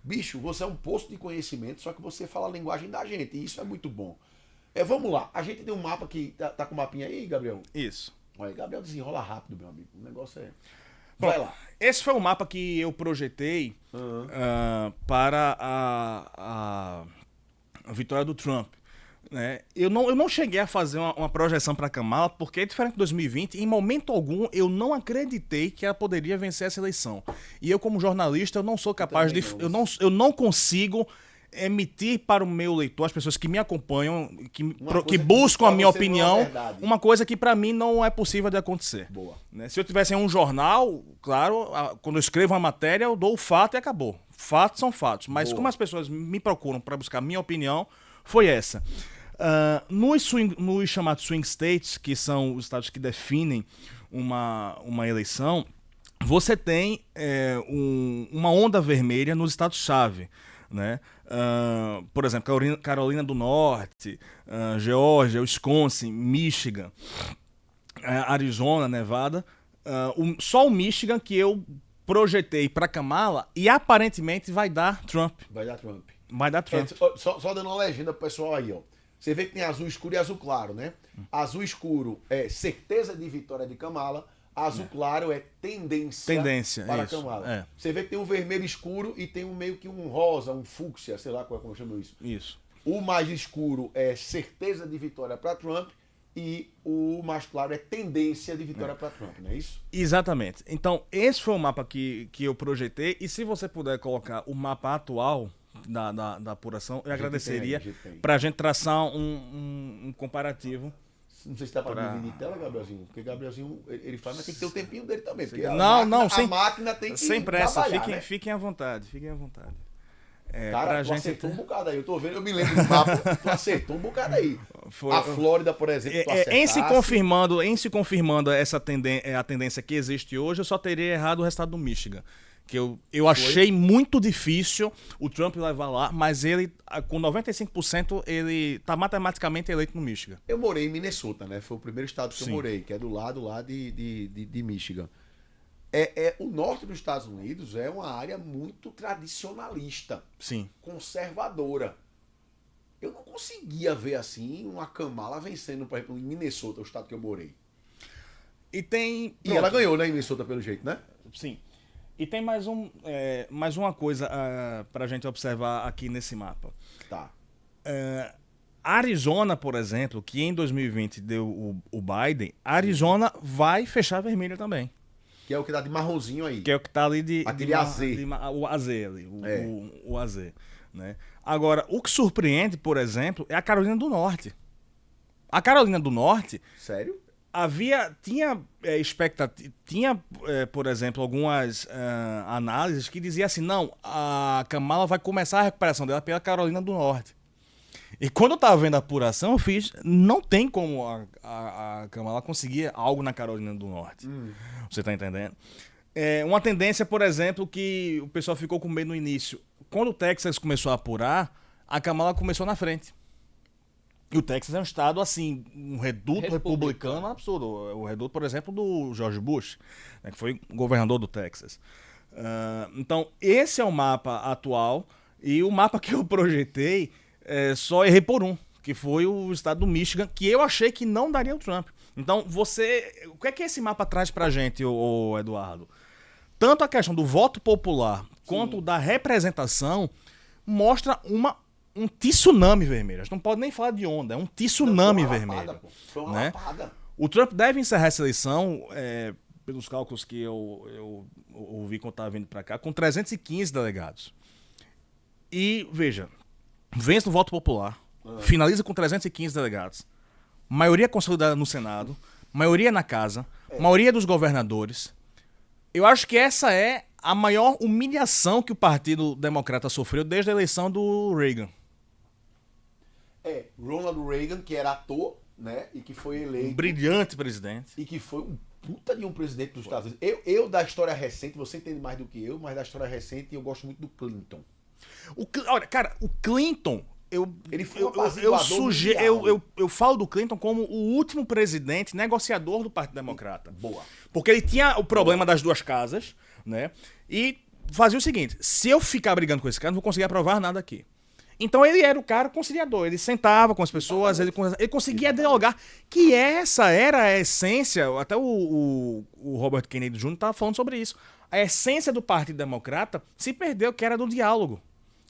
[SPEAKER 1] Bicho, você é um poço de conhecimento, só que você fala a linguagem da gente. E isso é muito bom. Vamos lá. A gente tem um mapa que tá com o mapinha aí, Gabriel?
[SPEAKER 3] Isso.
[SPEAKER 1] Olha, Gabriel desenrola rápido, meu amigo. O negócio é...
[SPEAKER 3] Bom,
[SPEAKER 1] Vai lá.
[SPEAKER 3] esse foi o mapa que eu projetei para a vitória do Trump. Né? Eu não cheguei a fazer uma projeção para Kamala, porque, diferente de 2020, em momento algum eu não acreditei que ela poderia vencer essa eleição. E eu, como jornalista, eu não sou capaz de... Eu não consigo emitir para o meu leitor, as pessoas que me acompanham, que buscam a minha opinião, uma coisa que para mim não é possível de acontecer.
[SPEAKER 1] Boa.
[SPEAKER 3] Né? Se eu tivesse em um jornal, claro, quando eu escrevo uma matéria, eu dou o fato e acabou. Fatos são fatos. Mas
[SPEAKER 1] Boa.
[SPEAKER 3] como as pessoas me procuram para buscar minha opinião, foi essa. Nos chamados swing states, que são os estados que definem uma eleição, você tem uma onda vermelha nos estados-chave. Né? Por exemplo, Carolina do Norte, Geórgia, Wisconsin, Michigan, Arizona, Nevada. Só o Michigan que eu projetei para Kamala e aparentemente vai dar Trump.
[SPEAKER 1] Vai dar Trump.
[SPEAKER 3] Vai dar Trump.
[SPEAKER 1] Só dando uma legenda pro pessoal aí, ó. Você vê que tem azul escuro e azul claro, né? Azul escuro é certeza de vitória de Kamala. Azul claro é tendência para Kamala. Você vê que tem um vermelho escuro e tem meio que um rosa, um fúcsia, sei lá como chama isso.
[SPEAKER 3] Isso.
[SPEAKER 1] O mais escuro é certeza de vitória para Trump e o mais claro é tendência de vitória para Trump, não é isso?
[SPEAKER 3] Exatamente. Então, esse foi o mapa que eu projetei. E se você puder colocar o mapa atual da apuração, eu agradeceria para a gente traçar um comparativo.
[SPEAKER 1] Não sei se dá para dividir tela, Gabrielzinho, porque Gabrielzinho, ele faz, mas tem que ter o tempinho dele também. Porque
[SPEAKER 3] A
[SPEAKER 1] máquina tem que
[SPEAKER 3] sem pressa,
[SPEAKER 1] trabalhar, né?
[SPEAKER 3] fiquem à vontade, fiquem à vontade.
[SPEAKER 1] Cara,
[SPEAKER 3] pra
[SPEAKER 1] tu
[SPEAKER 3] gente
[SPEAKER 1] acertou
[SPEAKER 3] ter-
[SPEAKER 1] um bocado aí. Eu tô vendo, eu me lembro do mapa. Tu acertou um bocado aí.
[SPEAKER 3] Foi-
[SPEAKER 1] A Flórida, por exemplo, tu
[SPEAKER 3] em se
[SPEAKER 1] acertasse.
[SPEAKER 3] confirmando a tendência que existe hoje, eu só teria errado o resultado do Michigan. Que eu achei muito difícil o Trump levar lá, mas ele, com 95%, ele tá matematicamente eleito no Michigan.
[SPEAKER 1] Eu morei em Minnesota, né? Foi o primeiro estado que eu
[SPEAKER 3] Sim.
[SPEAKER 1] morei, que é do lado lá de Michigan. O norte dos Estados Unidos é uma área muito tradicionalista,
[SPEAKER 3] Sim.
[SPEAKER 1] conservadora. Eu não conseguia ver assim uma Kamala vencendo, por exemplo, em Minnesota, o estado que eu morei.
[SPEAKER 3] E tem.
[SPEAKER 1] E ela ganhou, né, em Minnesota, pelo jeito, né?
[SPEAKER 3] Sim. E tem mais uma coisa pra gente observar aqui nesse mapa.
[SPEAKER 1] Tá.
[SPEAKER 3] Arizona, por exemplo, que em 2020 deu o Biden, Arizona vai fechar vermelho também.
[SPEAKER 1] Que é o que dá de marronzinho aí.
[SPEAKER 3] Que é o que tá ali
[SPEAKER 1] Aquele AZ.
[SPEAKER 3] o AZ ali,
[SPEAKER 1] É.
[SPEAKER 3] o AZ, né? Agora, o que surpreende, por exemplo, é a Carolina do Norte. A Carolina do Norte
[SPEAKER 1] Sério?
[SPEAKER 3] tinha, por exemplo, algumas análises que diziam assim, não, a Kamala vai começar a recuperação dela pela Carolina do Norte. E quando eu tava vendo a apuração, eu fiz, não tem como a Kamala conseguir algo na Carolina do Norte. Você tá entendendo? Uma tendência, por exemplo, que o pessoal ficou com medo no início. Quando o Texas começou a apurar, a Kamala começou na frente. E o Texas é um estado, assim, um reduto republicano absurdo. O reduto, por exemplo, do George Bush, né, que foi governador do Texas. Então, esse é o mapa atual. E o mapa que eu projetei, só errei por um, que foi o estado do Michigan, que eu achei que não daria o Trump. Então, o que é que esse mapa traz pra gente, ô Eduardo? Tanto a questão do voto popular quanto da representação mostra um tsunami vermelho. A gente não pode nem falar de onda, é um tsunami
[SPEAKER 1] Foi uma
[SPEAKER 3] vermelho.
[SPEAKER 1] lapada, pô. Foi uma
[SPEAKER 3] Né?
[SPEAKER 1] lapada.
[SPEAKER 3] O Trump deve encerrar essa eleição, pelos cálculos que eu ouvi quando estava vindo para cá, com 315 delegados. E, veja, vence no voto popular, finaliza com 315 delegados, maioria consolidada no Senado, maioria na Casa, maioria dos governadores. Eu acho que essa é a maior humilhação que o Partido Democrata sofreu desde a eleição do Reagan.
[SPEAKER 1] Ronald Reagan, que era ator, né? E que foi eleito.
[SPEAKER 3] Um brilhante presidente.
[SPEAKER 1] E que foi um puta de um presidente dos Estados Unidos. Eu, da história recente, você entende mais do que eu, mas da história recente eu gosto muito do Clinton.
[SPEAKER 3] Olha, cara, o Clinton,
[SPEAKER 1] Ele foi um apaziguador mundial.
[SPEAKER 3] eu falo do Clinton como o último presidente negociador do Partido Democrata.
[SPEAKER 1] Boa.
[SPEAKER 3] Porque ele tinha o problema das duas casas, né? E fazia o seguinte: se eu ficar brigando com esse cara, não vou conseguir aprovar nada aqui. Então ele era o cara conciliador, ele sentava com as pessoas, ele conseguia dialogar, que essa era a essência, até o Robert Kennedy Jr. estava falando sobre isso. A essência do Partido Democrata se perdeu, que era do diálogo.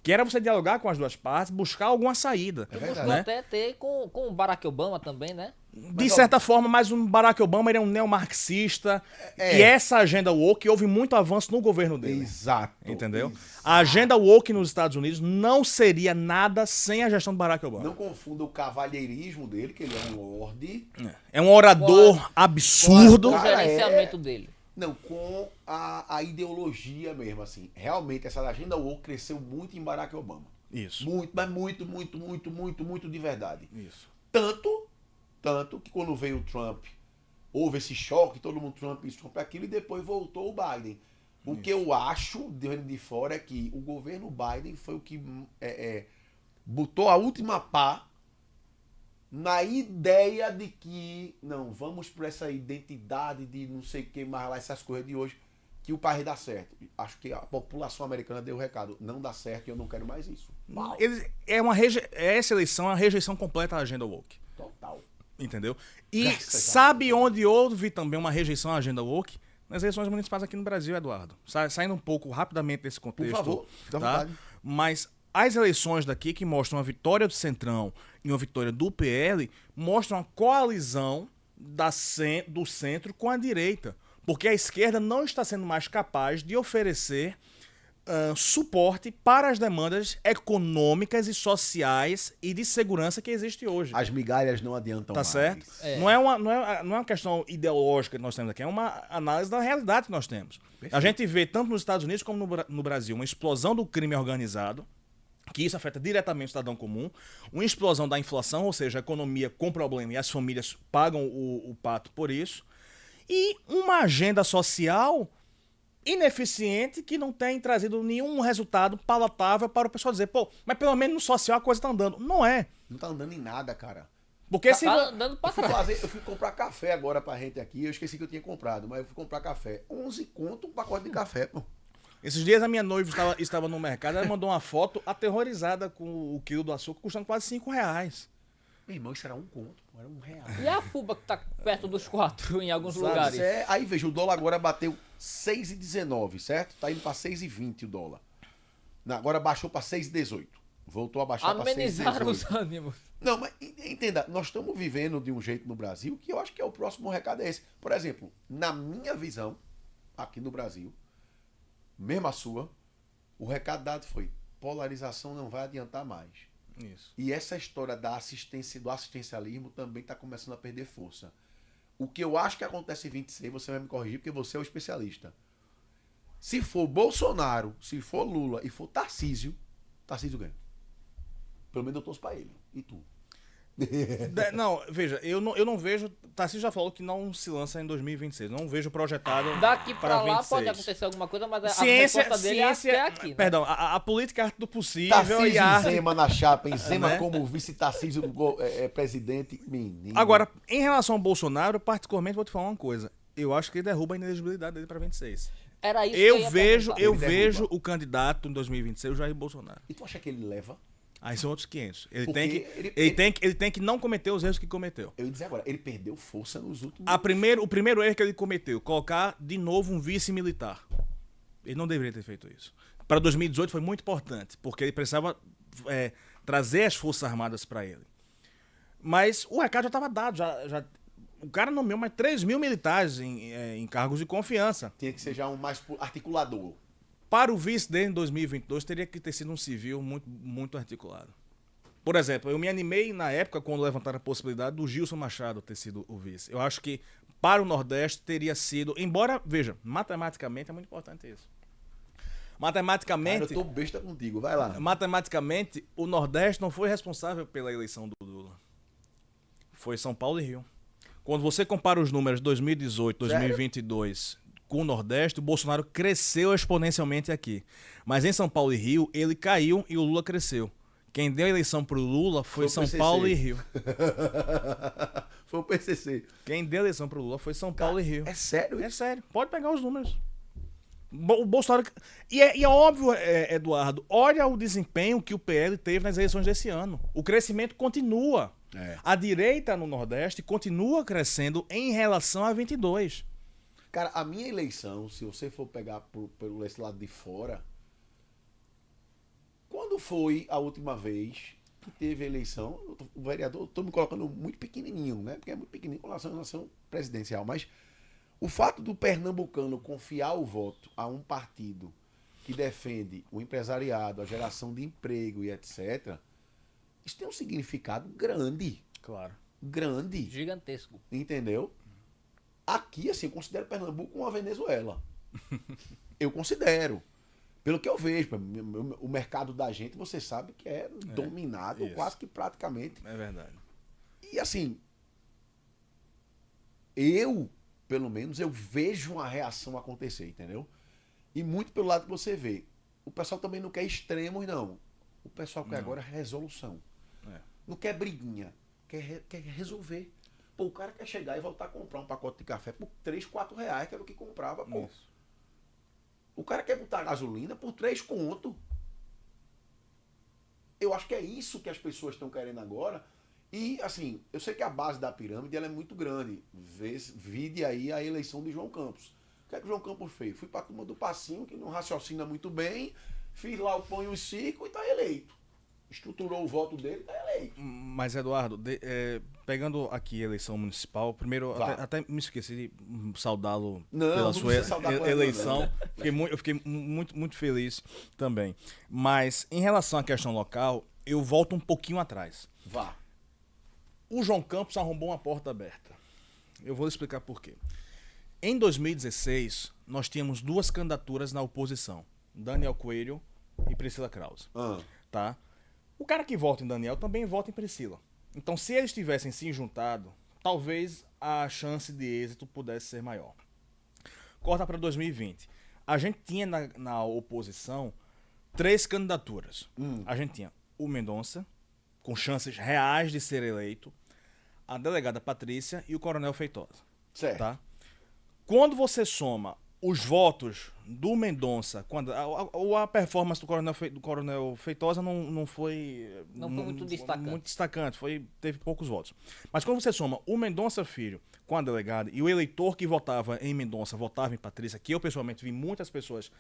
[SPEAKER 3] Que era você dialogar com as duas partes, buscar alguma saída.
[SPEAKER 2] Buscou
[SPEAKER 3] Né?
[SPEAKER 2] até ter com o Barack Obama também, né?
[SPEAKER 3] De certa forma, mas o Barack Obama ele é um neomarxista. E essa agenda woke houve muito avanço no governo dele.
[SPEAKER 1] Exato.
[SPEAKER 3] Entendeu?
[SPEAKER 1] Exato.
[SPEAKER 3] A agenda woke nos Estados Unidos não seria nada sem a gestão do Barack Obama.
[SPEAKER 1] Não confunda o cavalheirismo dele, que ele é um lorde.
[SPEAKER 3] É um orador absurdo.
[SPEAKER 2] O
[SPEAKER 1] Cara,
[SPEAKER 2] gerenciamento dele.
[SPEAKER 1] Não, com a ideologia mesmo, assim. Realmente, essa agenda woke cresceu muito em Barack Obama.
[SPEAKER 3] Isso.
[SPEAKER 1] Muito, mas muito de verdade.
[SPEAKER 3] Isso.
[SPEAKER 1] Tanto que quando veio o Trump, houve esse choque, todo mundo Trump isso, Trump aquilo, e depois voltou o Biden. O que eu acho, de fora, é que o governo Biden foi o que botou a última pá na ideia de que, não, vamos por essa identidade de não sei o que mais lá, essas coisas de hoje, que o país dá certo. Acho que a população americana deu o recado, não dá certo e eu não quero mais isso. Uau.
[SPEAKER 3] Essa eleição é uma rejeição completa à agenda woke.
[SPEAKER 1] Total.
[SPEAKER 3] Entendeu? E
[SPEAKER 1] Graças
[SPEAKER 3] sabe onde houve também uma rejeição à agenda woke? Nas eleições municipais aqui no Brasil, Eduardo. Saindo um pouco rapidamente desse contexto.
[SPEAKER 1] Por favor, fica à
[SPEAKER 3] tá?
[SPEAKER 1] vontade.
[SPEAKER 3] Mas as eleições daqui, que mostram uma vitória do Centrão e uma vitória do PL, mostram uma coalizão do centro com a direita. Porque a esquerda não está sendo mais capaz de oferecer suporte para as demandas econômicas e sociais e de segurança que existe hoje.
[SPEAKER 1] As migalhas não adiantam
[SPEAKER 3] Tá
[SPEAKER 1] mais.
[SPEAKER 3] certo? Não é uma questão ideológica que nós temos aqui, é uma análise da realidade que nós temos.
[SPEAKER 1] Perfeito.
[SPEAKER 3] A gente vê, tanto nos Estados Unidos como no Brasil, uma explosão do crime organizado, que isso afeta diretamente o cidadão comum, uma explosão da inflação, ou seja, a economia com problema e as famílias pagam o pato por isso, e uma agenda social ineficiente que não tem trazido nenhum resultado palatável para o pessoal dizer, pô, mas pelo menos no social a coisa tá andando. Não é.
[SPEAKER 1] Não tá andando em nada, cara.
[SPEAKER 3] Porque se...
[SPEAKER 2] Tá andando pra trás.
[SPEAKER 1] Eu fui comprar café agora pra gente aqui, eu esqueci que eu tinha comprado, mas eu fui comprar café. 11 conto um pacote de café, pô.
[SPEAKER 3] Esses dias a minha noiva estava no mercado, ela mandou uma foto aterrorizada com o quilo do açúcar custando quase R$5.
[SPEAKER 1] Meu irmão, isso era 1 conto, pô, era R$1.
[SPEAKER 2] E a fuba que tá perto dos 4 em alguns
[SPEAKER 1] Sabe,
[SPEAKER 2] lugares?
[SPEAKER 1] aí veja, o dólar agora bateu 6,19, certo? Tá indo pra 6,20 o dólar. Agora baixou pra 6,18. Voltou a baixar pra 6,18.
[SPEAKER 2] Amenizaram os ânimos.
[SPEAKER 1] Não, mas entenda, nós estamos vivendo de um jeito no Brasil que eu acho que é o próximo recado é esse. Por exemplo, na minha visão, aqui no Brasil, mesmo a sua, o recado dado foi: polarização não vai adiantar mais.
[SPEAKER 3] Isso.
[SPEAKER 1] E essa história da assistência, do assistencialismo também está começando a perder força. O que eu acho que acontece em 26, você vai me corrigir porque você é o especialista. Se for Bolsonaro, se for Lula e for Tarcísio ganha. Pelo menos eu torço pra ele. E tu?
[SPEAKER 3] Não, veja, eu não vejo. Tarcísio já falou que não se lança em 2026. Não vejo projetado.
[SPEAKER 2] Daqui pra lá
[SPEAKER 3] 26.
[SPEAKER 2] pode acontecer alguma coisa, mas
[SPEAKER 3] Ciência,
[SPEAKER 2] a resposta dele é aqui. Né?
[SPEAKER 3] Perdão, a política é a arte do possível
[SPEAKER 1] Tarcísio
[SPEAKER 3] e a arte.
[SPEAKER 1] Zema na chapa, em Zema
[SPEAKER 3] Né?
[SPEAKER 1] como vice-Tarcísio presidente. Menino.
[SPEAKER 3] Agora, em relação ao Bolsonaro, particularmente vou te falar uma coisa. Eu acho que ele derruba a inelegibilidade dele para 26.
[SPEAKER 2] Era isso que eu
[SPEAKER 3] Eu
[SPEAKER 2] ia
[SPEAKER 3] vejo,
[SPEAKER 2] perguntar.
[SPEAKER 3] eu
[SPEAKER 1] Ele
[SPEAKER 3] vejo
[SPEAKER 1] derruba.
[SPEAKER 3] o candidato em 2026, o Jair Bolsonaro.
[SPEAKER 1] E tu acha que ele leva?
[SPEAKER 3] Aí são outros 500. Ele
[SPEAKER 1] Porque
[SPEAKER 3] tem que,
[SPEAKER 1] ele-
[SPEAKER 3] ele tem que não cometer os erros que cometeu.
[SPEAKER 1] Eu ia dizer agora, ele perdeu força nos últimos...
[SPEAKER 3] O primeiro erro que ele cometeu, colocar de novo um vice militar. Ele não deveria ter feito isso. Para 2018 foi muito importante, porque ele precisava trazer as Forças Armadas para ele. Mas o recado já estava dado. O cara nomeou mais 3 mil militares em cargos de confiança.
[SPEAKER 1] Tinha que ser já um mais articulador.
[SPEAKER 3] Para o vice dele em 2022, teria que ter sido um civil muito, muito articulado. Por exemplo, eu me animei na época quando levantaram a possibilidade do Gilson Machado ter sido o vice. Eu acho que para o Nordeste teria sido... Embora, veja, matematicamente é muito importante isso. Matematicamente...
[SPEAKER 1] Cara, eu tô besta contigo, vai lá.
[SPEAKER 3] Matematicamente, o Nordeste não foi responsável pela eleição do Lula. Foi São Paulo e Rio. Quando você compara os números de 2018, 2022 com o Nordeste, o Bolsonaro cresceu exponencialmente aqui. Mas em São Paulo e Rio, ele caiu e o Lula cresceu. Quem deu a eleição pro Lula foi
[SPEAKER 1] Foi o
[SPEAKER 3] São
[SPEAKER 1] PCC.
[SPEAKER 3] Paulo e Rio.
[SPEAKER 1] Foi o PCC.
[SPEAKER 3] Quem deu a eleição pro Lula foi São Paulo e Rio.
[SPEAKER 1] É sério
[SPEAKER 3] É
[SPEAKER 1] isso?
[SPEAKER 3] sério, pode pegar os números. O Bolsonaro... E é óbvio, Eduardo, olha o desempenho que o PL teve nas eleições desse ano. O crescimento continua.
[SPEAKER 1] É.
[SPEAKER 3] A direita no Nordeste continua crescendo em relação a 22.
[SPEAKER 1] Cara, a minha eleição, se você for pegar pelo esse lado de fora, quando foi a última vez que teve eleição, o vereador, eu tô me colocando muito pequenininho, né? Porque é muito pequenininho com relação à eleição presidencial, mas o fato do pernambucano confiar o voto a um partido que defende o empresariado, a geração de emprego e etc., isso tem um significado grande.
[SPEAKER 3] Claro.
[SPEAKER 1] Grande.
[SPEAKER 2] Gigantesco.
[SPEAKER 1] Entendeu? Aqui, assim, eu considero Pernambuco uma Venezuela. Eu considero. Pelo que eu vejo, o mercado da gente, você sabe que é dominado
[SPEAKER 3] isso.
[SPEAKER 1] quase que praticamente.
[SPEAKER 3] É verdade.
[SPEAKER 1] E assim, eu, pelo menos, eu vejo uma reação acontecer, entendeu? E muito pelo lado que você vê. O pessoal também não quer extremos, não. O pessoal quer agora resolução.
[SPEAKER 3] É.
[SPEAKER 1] Não quer briguinha. Quer resolver. Pô, o cara quer chegar e voltar a comprar um pacote de café por 3, 4 reais, que era o que comprava, pô.
[SPEAKER 3] Isso.
[SPEAKER 1] O cara quer botar gasolina por 3 conto. Eu acho que é isso que as pessoas estão querendo agora. E, assim, eu sei que a base da pirâmide ela é muito grande. Vide aí a eleição de João Campos. O que é que o João Campos fez? Fui pra turma do Passinho, que não raciocina muito bem, fiz lá o pão e o circo e tá eleito. Estruturou o voto dele, tá eleito.
[SPEAKER 3] Mas, Eduardo, pegando aqui a eleição municipal, primeiro,
[SPEAKER 1] Vá.
[SPEAKER 3] até me esqueci de saudá-lo
[SPEAKER 1] Não,
[SPEAKER 3] pela
[SPEAKER 1] não
[SPEAKER 3] sua
[SPEAKER 1] precisa saudar com
[SPEAKER 3] eleição.
[SPEAKER 1] ela,
[SPEAKER 3] Eu fiquei muito, muito feliz também. Mas, em relação à questão local, eu volto um pouquinho atrás.
[SPEAKER 1] Vá.
[SPEAKER 3] O João Campos arrombou uma porta aberta. Eu vou explicar por quê. Em 2016, nós tínhamos 2 candidaturas na oposição. Daniel Coelho e Priscila Krause. tá? O cara que vota em Daniel também vota em Priscila. Então, se eles tivessem se juntado, talvez a chance de êxito pudesse ser maior. Corta para 2020. A gente tinha na oposição 3 candidaturas. A gente tinha o Mendonça, com chances reais de ser eleito, a delegada Patrícia e o Coronel Feitosa.
[SPEAKER 1] Certo.
[SPEAKER 3] Tá? Quando você soma os votos do Mendonça, quando a performance do Coronel Feitosa não foi
[SPEAKER 2] muito destacante.
[SPEAKER 3] Muito destacante, teve poucos votos. Mas quando você soma o Mendonça Filho com a delegada e o eleitor que votava em Mendonça votava em Patrícia, que eu pessoalmente vi muitas pessoas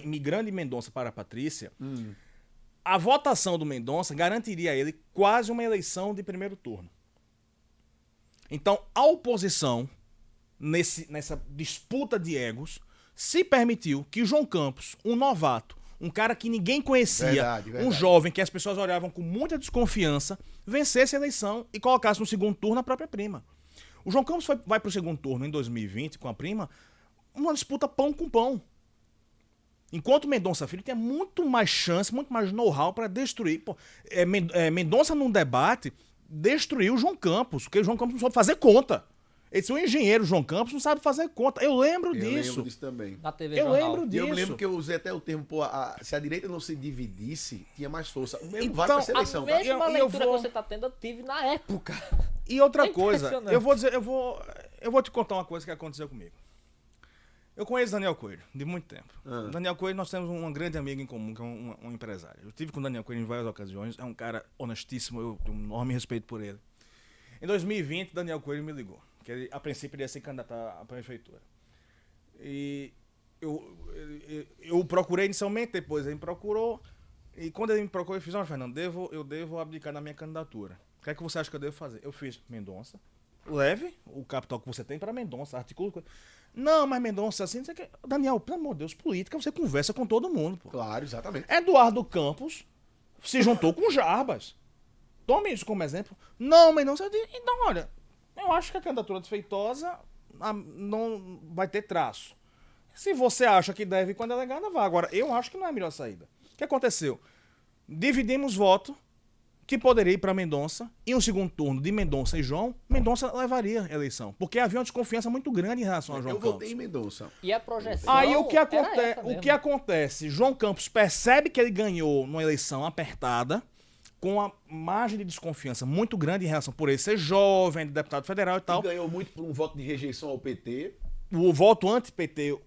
[SPEAKER 3] migrando de Mendonça para a Patrícia, a votação do Mendonça garantiria a ele quase uma eleição de primeiro turno. Então, a oposição, nessa disputa de egos, se permitiu que João Campos, um novato, um cara que ninguém conhecia,
[SPEAKER 1] Verdade.
[SPEAKER 3] um jovem que as pessoas olhavam com muita desconfiança, vencesse a eleição e colocasse no segundo turno a própria prima. O João Campos vai para o segundo turno em 2020 com a prima, uma disputa pão com pão. Enquanto Mendonça Filho tinha muito mais chance, muito mais know-how para destruir. Mendonça, num debate, destruiu o João Campos, porque o João Campos não soube fazer conta. Esse o engenheiro João Campos não sabe fazer conta. Eu lembro disso.
[SPEAKER 1] Eu lembro disso também.
[SPEAKER 2] Na TV
[SPEAKER 3] Eu
[SPEAKER 2] Jornal.
[SPEAKER 3] lembro
[SPEAKER 1] E
[SPEAKER 3] disso.
[SPEAKER 1] eu me lembro que eu usei até o termo, se a direita não se dividisse, tinha mais força. O mesmo
[SPEAKER 3] Então,
[SPEAKER 1] vale pra essa
[SPEAKER 2] A
[SPEAKER 1] eleição, tá?
[SPEAKER 2] mesma
[SPEAKER 3] Eu
[SPEAKER 2] leitura
[SPEAKER 3] vou-
[SPEAKER 2] que você tá tendo, eu tive na época.
[SPEAKER 3] E outra
[SPEAKER 2] É
[SPEAKER 3] coisa,
[SPEAKER 2] impressionante.
[SPEAKER 3] eu vou te contar uma coisa que aconteceu comigo. Eu conheço Daniel Coelho, de muito tempo. Daniel Coelho, nós temos um grande amigo em comum, que é um empresário. Eu tive com o Daniel Coelho em várias ocasiões, é um cara honestíssimo, eu tenho um enorme respeito por ele. Em 2020, Daniel Coelho me ligou, que ele, a princípio, ele ia se candidatar à prefeitura. E eu procurei inicialmente, depois ele me procurou, e quando ele me procurou, eu fiz, olha, Fernando, eu devo abdicar da minha candidatura. O que é que você acha que eu devo fazer? Eu fiz Mendonça, leve o capital que você tem para Mendonça, articula. Não, mas Mendonça, assim, você quer... Daniel, pelo amor de Deus, política, você conversa com todo mundo, pô.
[SPEAKER 1] Claro, exatamente.
[SPEAKER 3] Eduardo Campos se juntou com Jarbas. Tome isso como exemplo. Não, Mendonça, então, olha, eu acho que a candidatura de Feitosa não vai ter traço. Se você acha que deve ir com a delegada, vá. Agora, eu acho que não é a melhor saída. O que aconteceu? Dividimos voto que poderia ir para Mendonça, e um segundo turno de Mendonça e João, Mendonça levaria a eleição. Porque havia uma desconfiança muito grande em relação a João
[SPEAKER 1] Eu
[SPEAKER 3] Campos.
[SPEAKER 1] votei em Mendonça.
[SPEAKER 2] E a projeção.
[SPEAKER 3] Aí o que
[SPEAKER 2] era essa
[SPEAKER 3] o
[SPEAKER 2] mesmo.
[SPEAKER 3] que acontece? João Campos percebe que ele ganhou numa eleição apertada, com a margem de desconfiança muito grande em relação por ele ser jovem, deputado federal e tal.
[SPEAKER 1] E ganhou muito por um voto de rejeição ao PT.
[SPEAKER 3] O voto anti-PT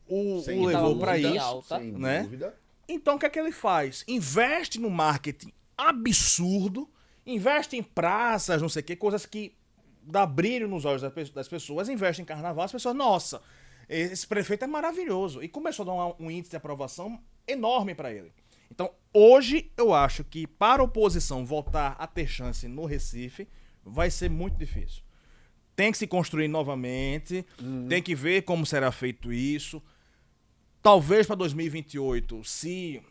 [SPEAKER 1] Sem
[SPEAKER 3] o levou
[SPEAKER 2] dúvida.
[SPEAKER 3] para
[SPEAKER 2] Muito
[SPEAKER 3] isso.
[SPEAKER 2] alta,
[SPEAKER 1] Sem
[SPEAKER 3] né?
[SPEAKER 1] dúvida.
[SPEAKER 3] Então o que é que ele faz? Investe no marketing absurdo, investe em praças, não sei o que, coisas que dá brilho nos olhos das pessoas, investe em carnaval, as pessoas, nossa, esse prefeito é maravilhoso. E começou a dar um índice de aprovação enorme para ele. Então, hoje, eu acho que para a oposição voltar a ter chance no Recife, vai ser muito difícil. Tem que se construir novamente, tem que ver como será feito isso. Talvez para 2028, se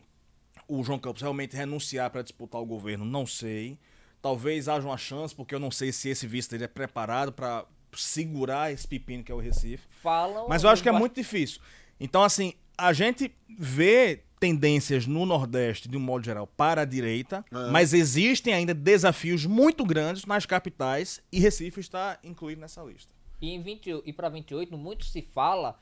[SPEAKER 3] o João Campos realmente renunciar para disputar o governo, não sei. Talvez haja uma chance, porque eu não sei se esse vice dele é preparado para segurar esse pepino que é o Recife.
[SPEAKER 2] Falam.
[SPEAKER 3] Mas eu acho que é muito difícil. Então, assim, a gente vê tendências no Nordeste, de um modo geral, para a direita, mas existem ainda desafios muito grandes nas capitais e Recife está incluído nessa lista.
[SPEAKER 2] E para 28, muito se fala,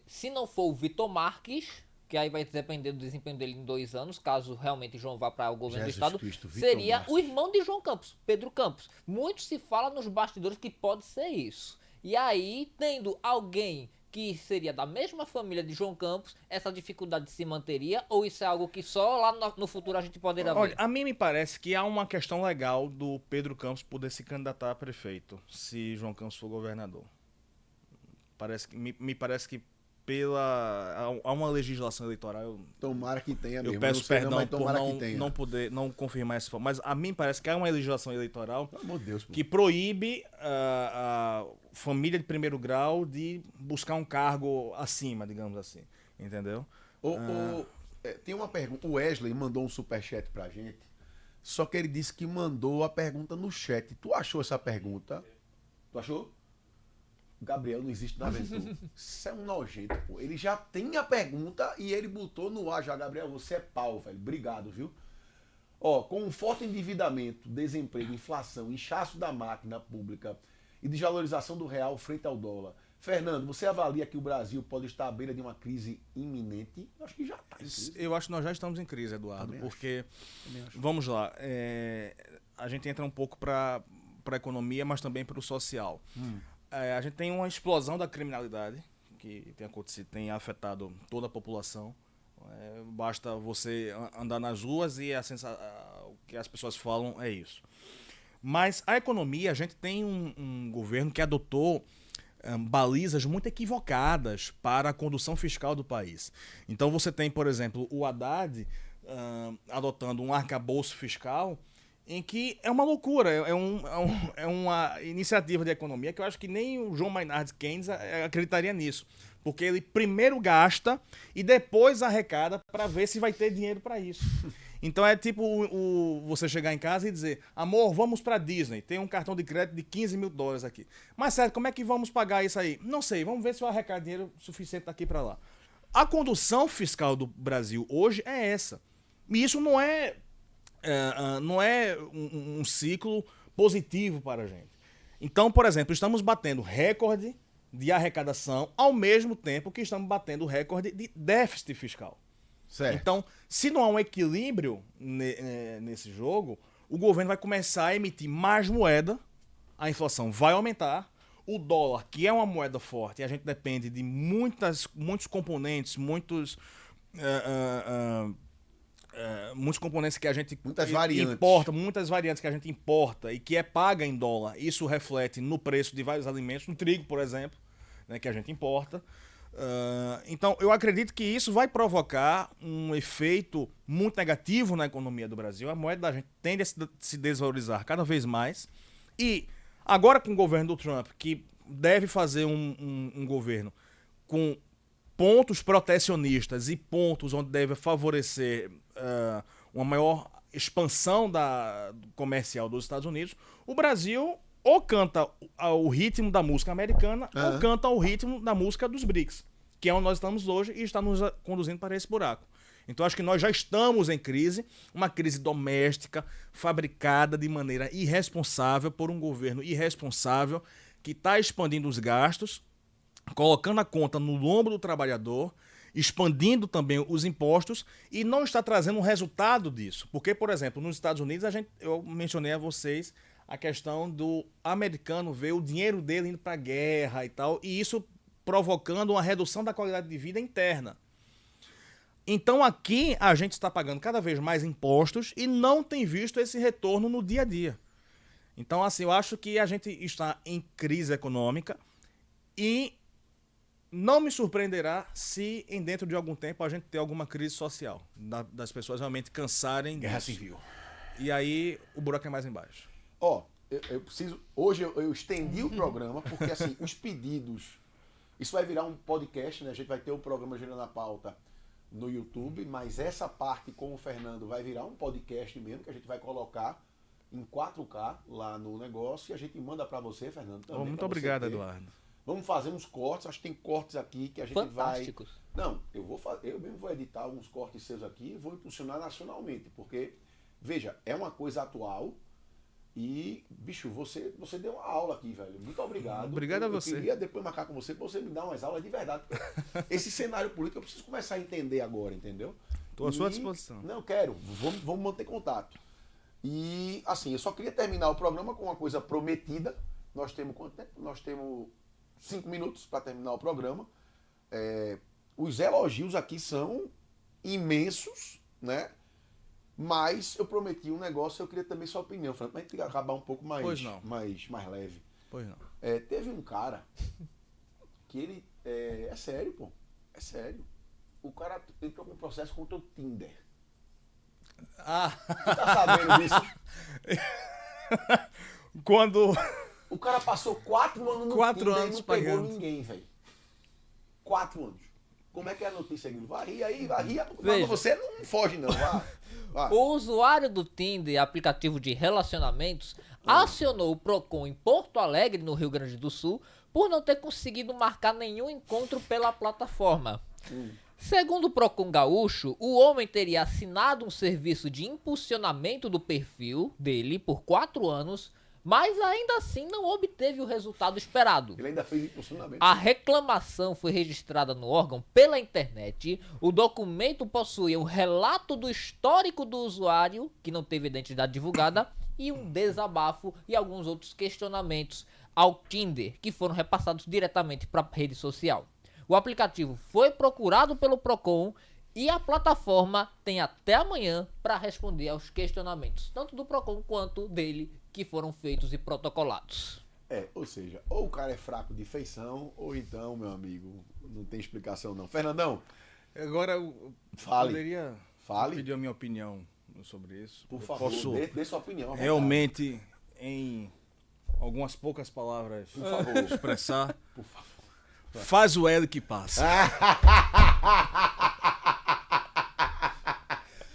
[SPEAKER 2] se não for o Vitor Marques, que aí vai depender do desempenho dele em 2 anos, caso realmente João vá para o governo
[SPEAKER 1] Jesus
[SPEAKER 2] do estado,
[SPEAKER 1] Cristo, Vitor
[SPEAKER 2] seria
[SPEAKER 1] Marques.
[SPEAKER 2] o irmão de João Campos, Pedro Campos. Muito se fala nos bastidores que pode ser isso. E aí, tendo alguém que seria da mesma família de João Campos, essa dificuldade se manteria, ou isso é algo que só lá no futuro a gente poderá ver?
[SPEAKER 3] Olha, a mim me parece que há uma questão legal do Pedro Campos poder se candidatar a prefeito, se João Campos for governador. Me parece que há uma legislação eleitoral,
[SPEAKER 1] Tomara que tenha
[SPEAKER 3] eu
[SPEAKER 1] mesmo.
[SPEAKER 3] peço
[SPEAKER 1] não sei
[SPEAKER 3] perdão
[SPEAKER 1] mas
[SPEAKER 3] por
[SPEAKER 1] tomara que tenha.
[SPEAKER 3] não confirmar essa forma, mas a mim parece que há uma legislação eleitoral
[SPEAKER 1] Pelo amor de Deus, pô.
[SPEAKER 3] que proíbe a família de primeiro grau de buscar um cargo acima, digamos assim, entendeu?
[SPEAKER 1] Tem uma pergunta. O Wesley mandou um superchat pra gente. Só que ele disse que mandou a pergunta no chat. Tu achou essa pergunta? Tu achou? Gabriel não existe na aventura. Isso é um nojento, pô. Ele já tem a pergunta e ele botou no ar já. Gabriel, você é pau, velho. Obrigado, viu? Ó, com um forte endividamento, desemprego, inflação, inchaço da máquina pública e desvalorização do real frente ao dólar. Fernando, você avalia que o Brasil pode estar à beira de uma crise iminente? Acho que já está em crise.
[SPEAKER 3] Eu acho que nós já estamos em crise, Eduardo,
[SPEAKER 1] Também
[SPEAKER 3] porque,
[SPEAKER 1] acho.
[SPEAKER 3] vamos lá, a gente entra um pouco para a economia, mas também para o social. A gente tem uma explosão da criminalidade que tem acontecido, tem afetado toda a população. Basta você andar nas ruas e o que as pessoas falam é isso. Mas a economia, a gente tem um governo que adotou balizas muito equivocadas para a condução fiscal do país. Então você tem, por exemplo, o Haddad adotando um arcabouço fiscal em que é uma loucura, é uma iniciativa de economia que eu acho que nem o John Maynard Keynes acreditaria nisso. Porque ele primeiro gasta e depois arrecada para ver se vai ter dinheiro para isso. Então é tipo você chegar em casa e dizer: amor, vamos para Disney, tem um cartão de crédito de $15 mil aqui. Mas certo, como é que vamos pagar isso aí? Não sei, vamos ver se eu arrecado dinheiro suficiente daqui para lá. A condução fiscal do Brasil hoje é essa. E isso não é um ciclo positivo para a gente. Então, por exemplo, estamos batendo recorde de arrecadação ao mesmo tempo que estamos batendo recorde de déficit fiscal.
[SPEAKER 1] Certo.
[SPEAKER 3] Então, se não há um equilíbrio nesse jogo, o governo vai começar a emitir mais moeda, a inflação vai aumentar, o dólar, que é uma moeda forte, a gente depende de muitos componentes, muitos componentes que a gente importa, muitas variantes que a gente importa e que é paga em dólar. Isso reflete no preço de vários alimentos, no trigo, por exemplo, né, que a gente importa. Então, eu acredito que isso vai provocar um efeito muito negativo na economia do Brasil. A moeda da gente tende a se desvalorizar cada vez mais. E agora com o governo do Trump, que deve fazer um governo com pontos protecionistas e pontos onde deve favorecer uma maior expansão comercial dos Estados Unidos, o Brasil ou canta ao ritmo da música americana ou canta ao ritmo da música dos BRICS, que é onde nós estamos hoje e está nos conduzindo para esse buraco. Então acho que nós já estamos em crise, uma crise doméstica, fabricada de maneira irresponsável por um governo irresponsável que está expandindo os gastos, colocando a conta no lombo do trabalhador, expandindo também os impostos e não está trazendo um resultado disso. Porque, por exemplo, nos Estados Unidos, eu mencionei a vocês a questão do americano ver o dinheiro dele indo para a guerra e tal, e isso provocando uma redução da qualidade de vida interna. Então aqui a gente está pagando cada vez mais impostos e não tem visto esse retorno no dia a dia. Então, assim, eu acho que a gente está em crise econômica e não me surpreenderá se dentro de algum tempo a gente ter alguma crise social, das pessoas realmente cansarem
[SPEAKER 1] Guerra
[SPEAKER 3] disso.
[SPEAKER 1] civil.
[SPEAKER 3] E aí o buraco é mais embaixo.
[SPEAKER 1] Ó, eu preciso... Hoje eu estendi o programa porque, assim, os pedidos... Isso vai virar um podcast, né? A gente vai ter o programa Girando a Pauta no YouTube, mas essa parte com o Fernando vai virar um podcast mesmo, que a gente vai colocar em 4K lá no negócio e a gente manda pra você, Fernando, também.
[SPEAKER 3] Muito obrigado, Eduardo.
[SPEAKER 1] Vamos fazer uns cortes, acho que tem cortes aqui que a gente
[SPEAKER 2] Fantásticos.
[SPEAKER 1] vai... Não, eu mesmo vou editar alguns cortes seus aqui e vou impulsionar nacionalmente, porque, veja, é uma coisa atual e, bicho, você deu uma aula aqui, velho. Muito obrigado.
[SPEAKER 3] Obrigado a você.
[SPEAKER 1] Eu queria depois marcar com você pra você me dar umas aulas de verdade. Esse cenário político eu preciso começar a entender agora, entendeu?
[SPEAKER 3] Estou à sua disposição.
[SPEAKER 1] Não, quero. Vamos manter contato. E, assim, eu só queria terminar o programa com uma coisa prometida. Nós temos quanto tempo? Nós temos 5 minutos para terminar o programa. Os elogios aqui são imensos, né? Mas eu prometi um negócio, eu queria também sua opinião, Fernando, pra gente acabar um pouco mais leve.
[SPEAKER 3] Pois não.
[SPEAKER 1] Teve um cara que ele... É sério, pô. É sério. O cara entrou com um processo contra o Tinder. Você tá sabendo disso?
[SPEAKER 3] Quando...
[SPEAKER 1] O cara passou 4 anos no
[SPEAKER 3] 4
[SPEAKER 1] Tinder
[SPEAKER 3] anos
[SPEAKER 1] e não pegou
[SPEAKER 3] pagando.
[SPEAKER 1] ninguém, velho. 4 anos. Como é que é a notícia aqui? Vai rir aí,
[SPEAKER 2] Veja.
[SPEAKER 1] mas você não foge não, vai.
[SPEAKER 2] O usuário do Tinder, aplicativo de relacionamentos, acionou o Procon em Porto Alegre, no Rio Grande do Sul, por não ter conseguido marcar nenhum encontro pela plataforma. Segundo o Procon Gaúcho, o homem teria assinado um serviço de impulsionamento do perfil dele por 4 anos, mas ainda assim não obteve o resultado esperado.
[SPEAKER 1] Ele ainda fez impulsionamento.
[SPEAKER 2] A reclamação foi registrada no órgão pela internet. O documento possuía um relato do histórico do usuário, que não teve identidade divulgada, e um desabafo e alguns outros questionamentos ao Tinder, que foram repassados diretamente para a rede social. O aplicativo foi procurado pelo Procon e a plataforma tem até amanhã para responder aos questionamentos, tanto do Procon quanto dele, que foram feitos e protocolados.
[SPEAKER 1] Ou seja, ou o cara é fraco de feição, ou então, meu amigo, não tem explicação não. Fernandão,
[SPEAKER 3] Agora, eu
[SPEAKER 1] Fale.
[SPEAKER 3] poderia
[SPEAKER 1] Fale.
[SPEAKER 3] pedir a minha opinião sobre isso?
[SPEAKER 1] por
[SPEAKER 3] Eu
[SPEAKER 1] favor,
[SPEAKER 3] posso
[SPEAKER 1] dê sua opinião. à vontade.
[SPEAKER 3] realmente, em algumas poucas palavras,
[SPEAKER 1] Por favor.
[SPEAKER 3] expressar.
[SPEAKER 1] Por favor.
[SPEAKER 3] Faz o L que passa.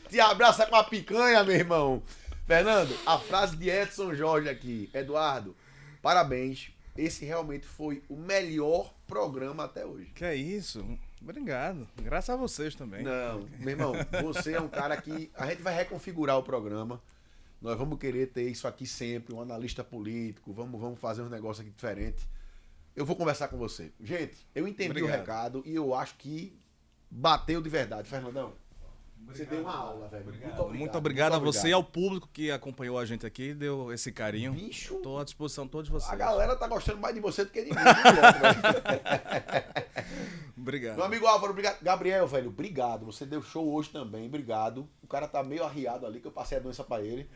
[SPEAKER 1] Te abraça com a picanha, meu irmão. Fernando, a frase de Edson Jorge aqui. Eduardo, parabéns. Esse realmente foi o melhor programa até hoje.
[SPEAKER 3] Que é isso? Obrigado. Graças a vocês também.
[SPEAKER 1] Não, meu irmão, você é um cara que a gente vai reconfigurar o programa. Nós vamos querer ter isso aqui sempre, um analista político. Vamos fazer um negócio aqui diferente. Eu vou conversar com você. Gente, eu entendi
[SPEAKER 3] Obrigado.
[SPEAKER 1] o recado e eu acho que bateu de verdade. Fernandão, você deu uma aula, velho.
[SPEAKER 3] Muito obrigado a você e ao público que acompanhou a gente aqui, deu esse carinho.
[SPEAKER 1] Bicho,
[SPEAKER 3] Estou à disposição de todos vocês.
[SPEAKER 1] a galera tá gostando mais de você do que de mim. Velho.
[SPEAKER 3] Obrigado.
[SPEAKER 1] Meu amigo Álvaro, obrigado. Gabriel, velho, obrigado. Você deu show hoje também, obrigado. O cara tá meio arriado ali, que eu passei a doença pra ele.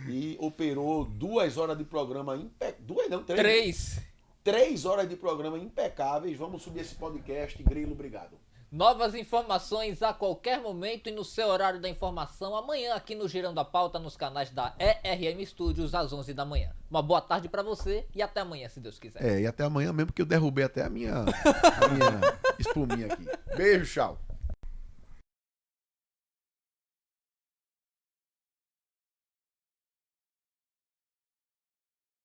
[SPEAKER 1] E operou 2 horas de programa impecáveis. 2 não, 3.
[SPEAKER 2] 3.
[SPEAKER 1] 3 horas de programa impecáveis. Vamos subir esse podcast. Grilo, obrigado.
[SPEAKER 2] Novas informações a qualquer momento e no seu horário da informação amanhã aqui no Girando a Pauta nos canais da ERM Studios às 11 da manhã. Uma boa tarde pra você e até amanhã, se Deus quiser.
[SPEAKER 1] E até amanhã mesmo, que eu derrubei até a minha espuminha aqui. Beijo, tchau.